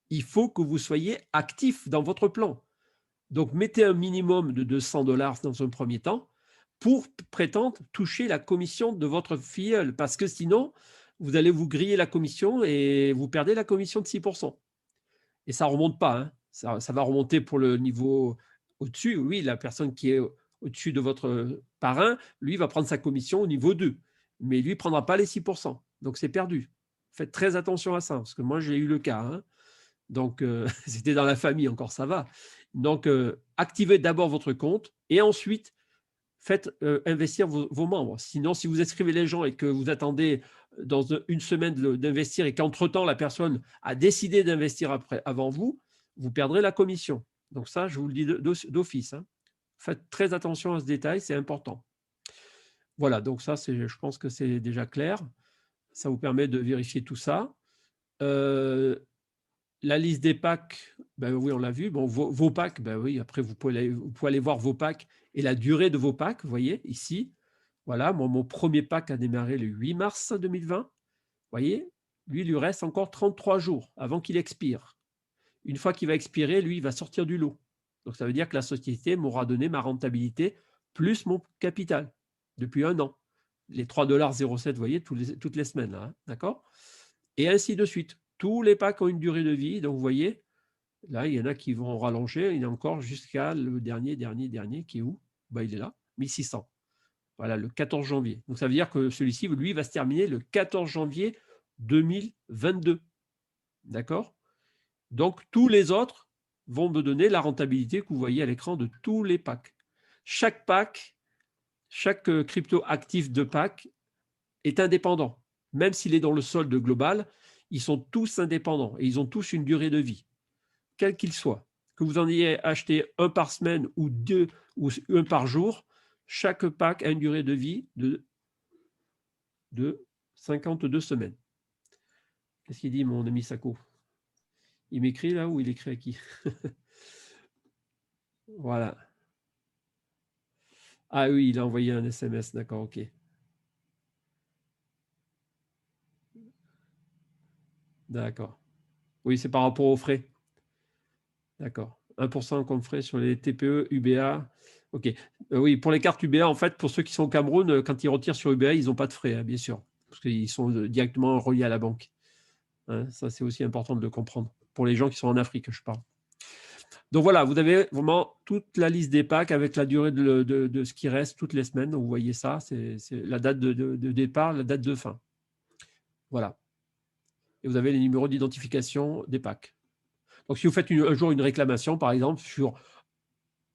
Il faut que vous soyez actif dans votre plan. Donc, mettez un minimum de 200 $ dans un premier temps pour prétendre toucher la commission de votre filleul, parce que sinon, vous allez vous griller la commission et vous perdez la commission de 6%. Et ça ne remonte pas. Hein. Ça va remonter pour le niveau au-dessus. Oui, la personne qui est au-dessus de votre parrain, lui, va prendre sa commission au niveau 2. Mais lui ne prendra pas les 6%. Donc, c'est perdu. Faites très attention à ça, parce que moi, j'ai eu le cas. Hein. Donc, c'était dans la famille encore, ça va. Donc, activez d'abord votre compte et ensuite, faites investir vos membres. Sinon, si vous inscrivez les gens et que vous attendez dans une semaine d'investir et qu'entre-temps, la personne a décidé d'investir avant vous, vous perdrez la commission. Donc ça, je vous le dis d'office. Hein. Faites très attention à ce détail, c'est important. Voilà, donc ça, je pense que c'est déjà clair. Ça vous permet de vérifier tout ça. La liste des packs, ben oui, on l'a vu. Bon, vos packs, ben oui, après, vous pouvez aller voir vos packs et la durée de vos packs, vous voyez, ici. Voilà, mon premier pack a démarré le 8 mars 2020. Vous voyez, lui, il lui reste encore 33 jours avant qu'il expire. Une fois qu'il va expirer, lui, il va sortir du lot. Donc, ça veut dire que la société m'aura donné ma rentabilité plus mon capital depuis 1 an. Les 3,07 $, vous voyez, toutes les semaines, là, hein, d'accord? Et ainsi de suite. Tous les packs ont une durée de vie. Donc, vous voyez, là, il y en a qui vont rallonger. Il y en a encore jusqu'à le dernier qui est où? Ben, il est là, 1600. Voilà, le 14 janvier. Donc, ça veut dire que celui-ci, lui, va se terminer le 14 janvier 2022. D'accord? Donc, tous les autres vont me donner la rentabilité que vous voyez à l'écran de tous les packs. Chaque pack, chaque crypto actif de pack est indépendant. Même s'il est dans le solde global, ils sont tous indépendants et ils ont tous une durée de vie, quel qu'il soit. Que vous en ayez acheté un par semaine ou 2 ou un par jour, chaque pack a une durée de vie de 52 semaines. Qu'est-ce qu'il dit, mon ami Sako? Il m'écrit là ou il écrit à qui? Voilà. Ah oui, il a envoyé un SMS, d'accord, ok. D'accord. Oui, c'est par rapport aux frais. D'accord. 1% comme frais sur les TPE, UBA. OK. Oui, pour les cartes UBA, en fait, pour ceux qui sont au Cameroun, quand ils retirent sur UBA, ils n'ont pas de frais, hein, bien sûr, parce qu'ils sont directement reliés à la banque. Hein, ça, c'est aussi important de le comprendre. Pour les gens qui sont en Afrique, je parle. Donc voilà, vous avez vraiment toute la liste des packs avec la durée de ce qui reste toutes les semaines. Vous voyez ça, c'est la date de départ, la date de fin. Voilà. Et vous avez les numéros d'identification des packs. Donc si vous faites un jour une réclamation, par exemple, sur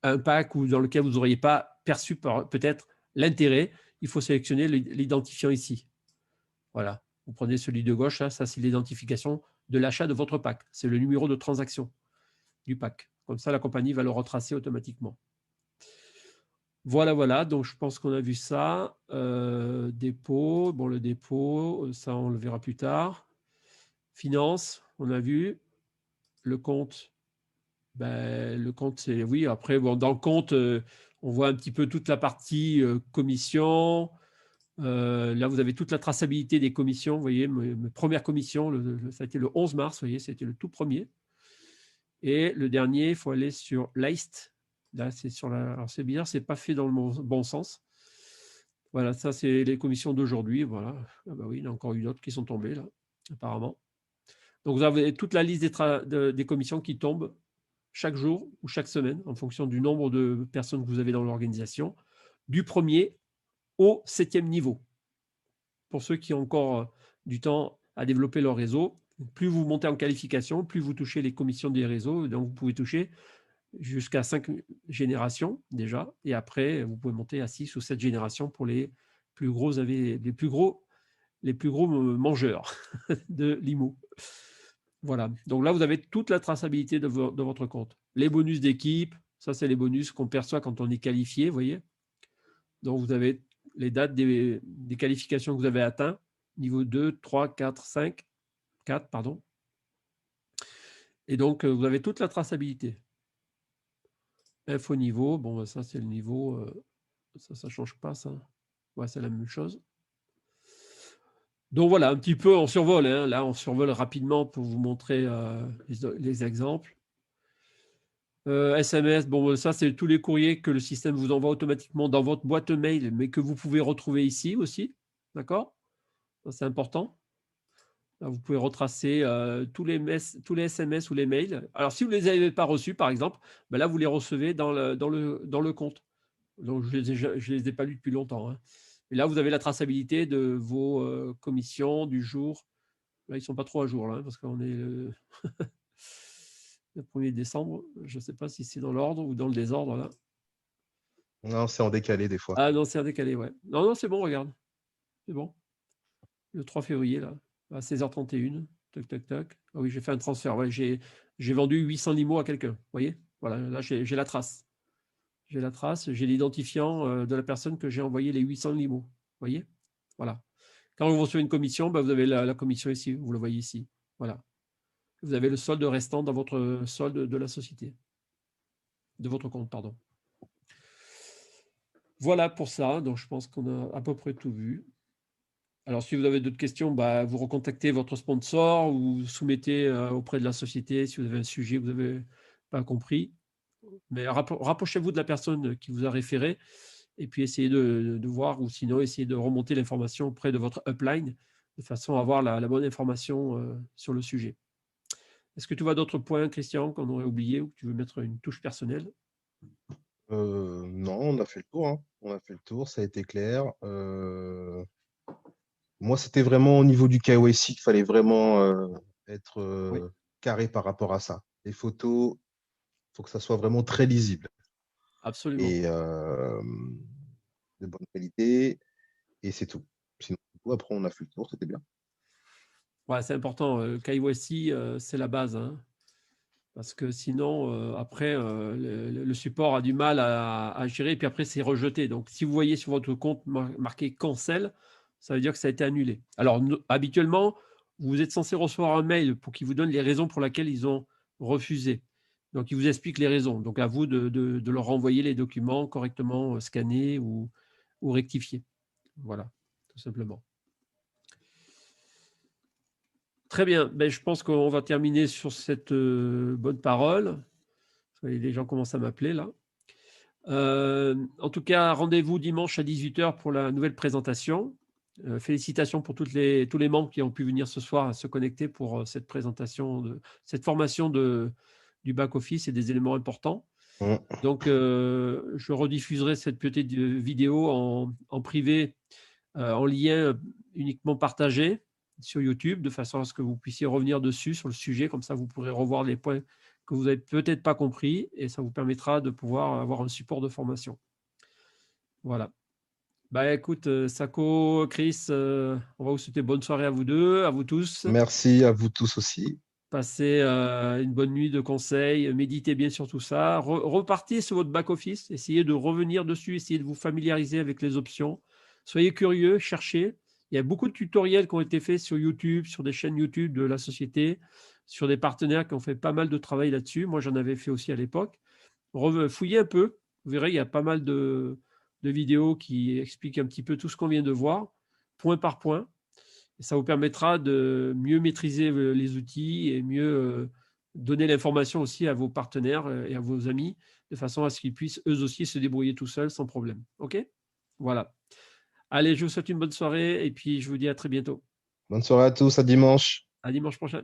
un pack dans lequel vous n'auriez pas perçu peut-être l'intérêt, il faut sélectionner l'identifiant ici. Voilà. Vous prenez celui de gauche, ça c'est l'identification de l'achat de votre pack. C'est le numéro de transaction du pack. Comme ça, la compagnie va le retracer automatiquement. Voilà, voilà. Donc, je pense qu'on a vu ça. Dépôt. Bon, le dépôt, ça, on le verra plus tard. Finance, on a vu. Le compte. Ben, le compte, c'est... Oui, après, bon, dans le compte, on voit un petit peu toute la partie commission. Là, vous avez toute la traçabilité des commissions. Vous voyez, mes premières commissions, ça a été le 11 mars. Vous voyez, c'était le tout premier. Et le dernier, il faut aller sur List. Là, c'est sur la. Alors, c'est bizarre, c'est pas fait dans le bon sens. Voilà, ça, c'est les commissions d'aujourd'hui. Voilà. Ah bah oui, il y en a encore eu d'autres qui sont tombées, là, apparemment. Donc, vous avez toute la liste des commissions qui tombent chaque jour ou chaque semaine, en fonction du nombre de personnes que vous avez dans l'organisation, du premier au 7e niveau. Pour ceux qui ont encore du temps à développer leur réseau, plus vous montez en qualification, plus vous touchez les commissions des réseaux. Donc, vous pouvez toucher jusqu'à 5 générations déjà. Et après, vous pouvez monter à 6 ou 7 générations pour les plus gros mangeurs de l'IMO. Voilà. Donc là, vous avez toute la traçabilité de votre compte. Les bonus d'équipe, ça, c'est les bonus qu'on perçoit quand on est qualifié, vous voyez. Donc, vous avez les dates des qualifications que vous avez atteintes, niveau 2, 3, 4, 5, 4, pardon. Et donc, vous avez toute la traçabilité. Info niveau, bon, ça, c'est le niveau, ça ne change pas, ça. Ouais, c'est la même chose. Donc, voilà, un petit peu, on survole. Hein. Là, on survole rapidement pour vous montrer les exemples. SMS, bon, ça, c'est tous les courriers que le système vous envoie automatiquement dans votre boîte mail, mais que vous pouvez retrouver ici aussi. D'accord? C'est important. Là, vous pouvez retracer tous les SMS ou les mails. Alors, si vous ne les avez pas reçus, par exemple, ben là, vous les recevez dans le compte. Donc, je ne les ai pas lus depuis longtemps. Hein. Et là, vous avez la traçabilité de vos commissions du jour. Là, ils ne sont pas trop à jour, là, parce qu'on est le 1er décembre. Je ne sais pas si c'est dans l'ordre ou dans le désordre. Là. Non, c'est en décalé des fois. Ah non, c'est en décalé, ouais. Non, non, c'est bon, regarde. C'est bon. Le 3 février, là, à 16h31. Tac, tac, tac. Ah oui, j'ai fait un transfert. Ouais, j'ai vendu 800 limo à quelqu'un. Vous voyez? Voilà, là, j'ai la trace. J'ai la trace, j'ai l'identifiant de la personne que j'ai envoyé les 800 limo. Vous voyez? Voilà. Quand vous recevez une commission, ben, vous avez la commission ici. Vous le voyez ici. Voilà. Vous avez le solde restant dans votre solde de la société. De votre compte, pardon. Voilà pour ça. Donc, je pense qu'on a à peu près tout vu. Alors, si vous avez d'autres questions, bah, vous recontactez votre sponsor ou vous soumettez auprès de la société si vous avez un sujet que vous n'avez pas compris. Mais rapprochez-vous de la personne qui vous a référé et puis essayez de voir ou sinon essayez de remonter l'information auprès de votre upline de façon à avoir la bonne information sur le sujet. Est-ce que tu vois d'autres points, Christian, qu'on aurait oublié ou que tu veux mettre une touche personnelle? Non, on a fait le tour. Hein. On a fait le tour, ça a été clair. Moi, c'était vraiment au niveau du KYC qu'il fallait vraiment être Oui, carré par rapport à ça. Les photos, il faut que ça soit vraiment très lisible absolument. et de bonne qualité, et c'est tout. Sinon, après, on a fait le tour, c'était bien. Ouais, c'est important. Le KYC, c'est la base. Hein. Parce que sinon, après, le support a du mal à gérer, et puis après, c'est rejeté. Donc, si vous voyez sur votre compte marqué cancel, ça veut dire que ça a été annulé. Alors, habituellement, vous êtes censé recevoir un mail pour qu'il vous donne les raisons pour lesquelles ils ont refusé. Donc, ils vous expliquent les raisons. Donc, à vous de leur renvoyer les documents correctement scannés ou rectifiés. Voilà, tout simplement. Très bien. Ben, je pense qu'on va terminer sur cette bonne parole. Les gens commencent à m'appeler là. En tout cas, rendez-vous dimanche à 18h pour la nouvelle présentation. Félicitations pour tous les membres qui ont pu venir ce soir à se connecter pour cette présentation, cette formation du back-office et des éléments importants. Donc, je rediffuserai cette petite vidéo en privé, en lien uniquement partagé sur YouTube, de façon à ce que vous puissiez revenir dessus sur le sujet. Comme ça, vous pourrez revoir les points que vous n'avez peut-être pas compris et ça vous permettra de pouvoir avoir un support de formation. Voilà. Bah, écoute, Sako, Chris, on va vous souhaiter bonne soirée à vous deux, à vous tous. Merci à vous tous aussi. Passez une bonne nuit de conseils, méditez bien sur tout ça. Repartez sur votre back-office, essayez de revenir dessus, essayez de vous familiariser avec les options. Soyez curieux, cherchez. Il y a beaucoup de tutoriels qui ont été faits sur YouTube, sur des chaînes YouTube de la société, sur des partenaires qui ont fait pas mal de travail là-dessus. Moi, j'en avais fait aussi à l'époque. Fouillez un peu, vous verrez, il y a pas mal de vidéos qui expliquent un petit peu tout ce qu'on vient de voir, point par point. Et ça vous permettra de mieux maîtriser les outils et mieux donner l'information aussi à vos partenaires et à vos amis, de façon à ce qu'ils puissent eux aussi se débrouiller tout seuls sans problème. OK? Voilà. Allez, je vous souhaite une bonne soirée et puis je vous dis à très bientôt. Bonne soirée à tous, à dimanche. À dimanche prochain.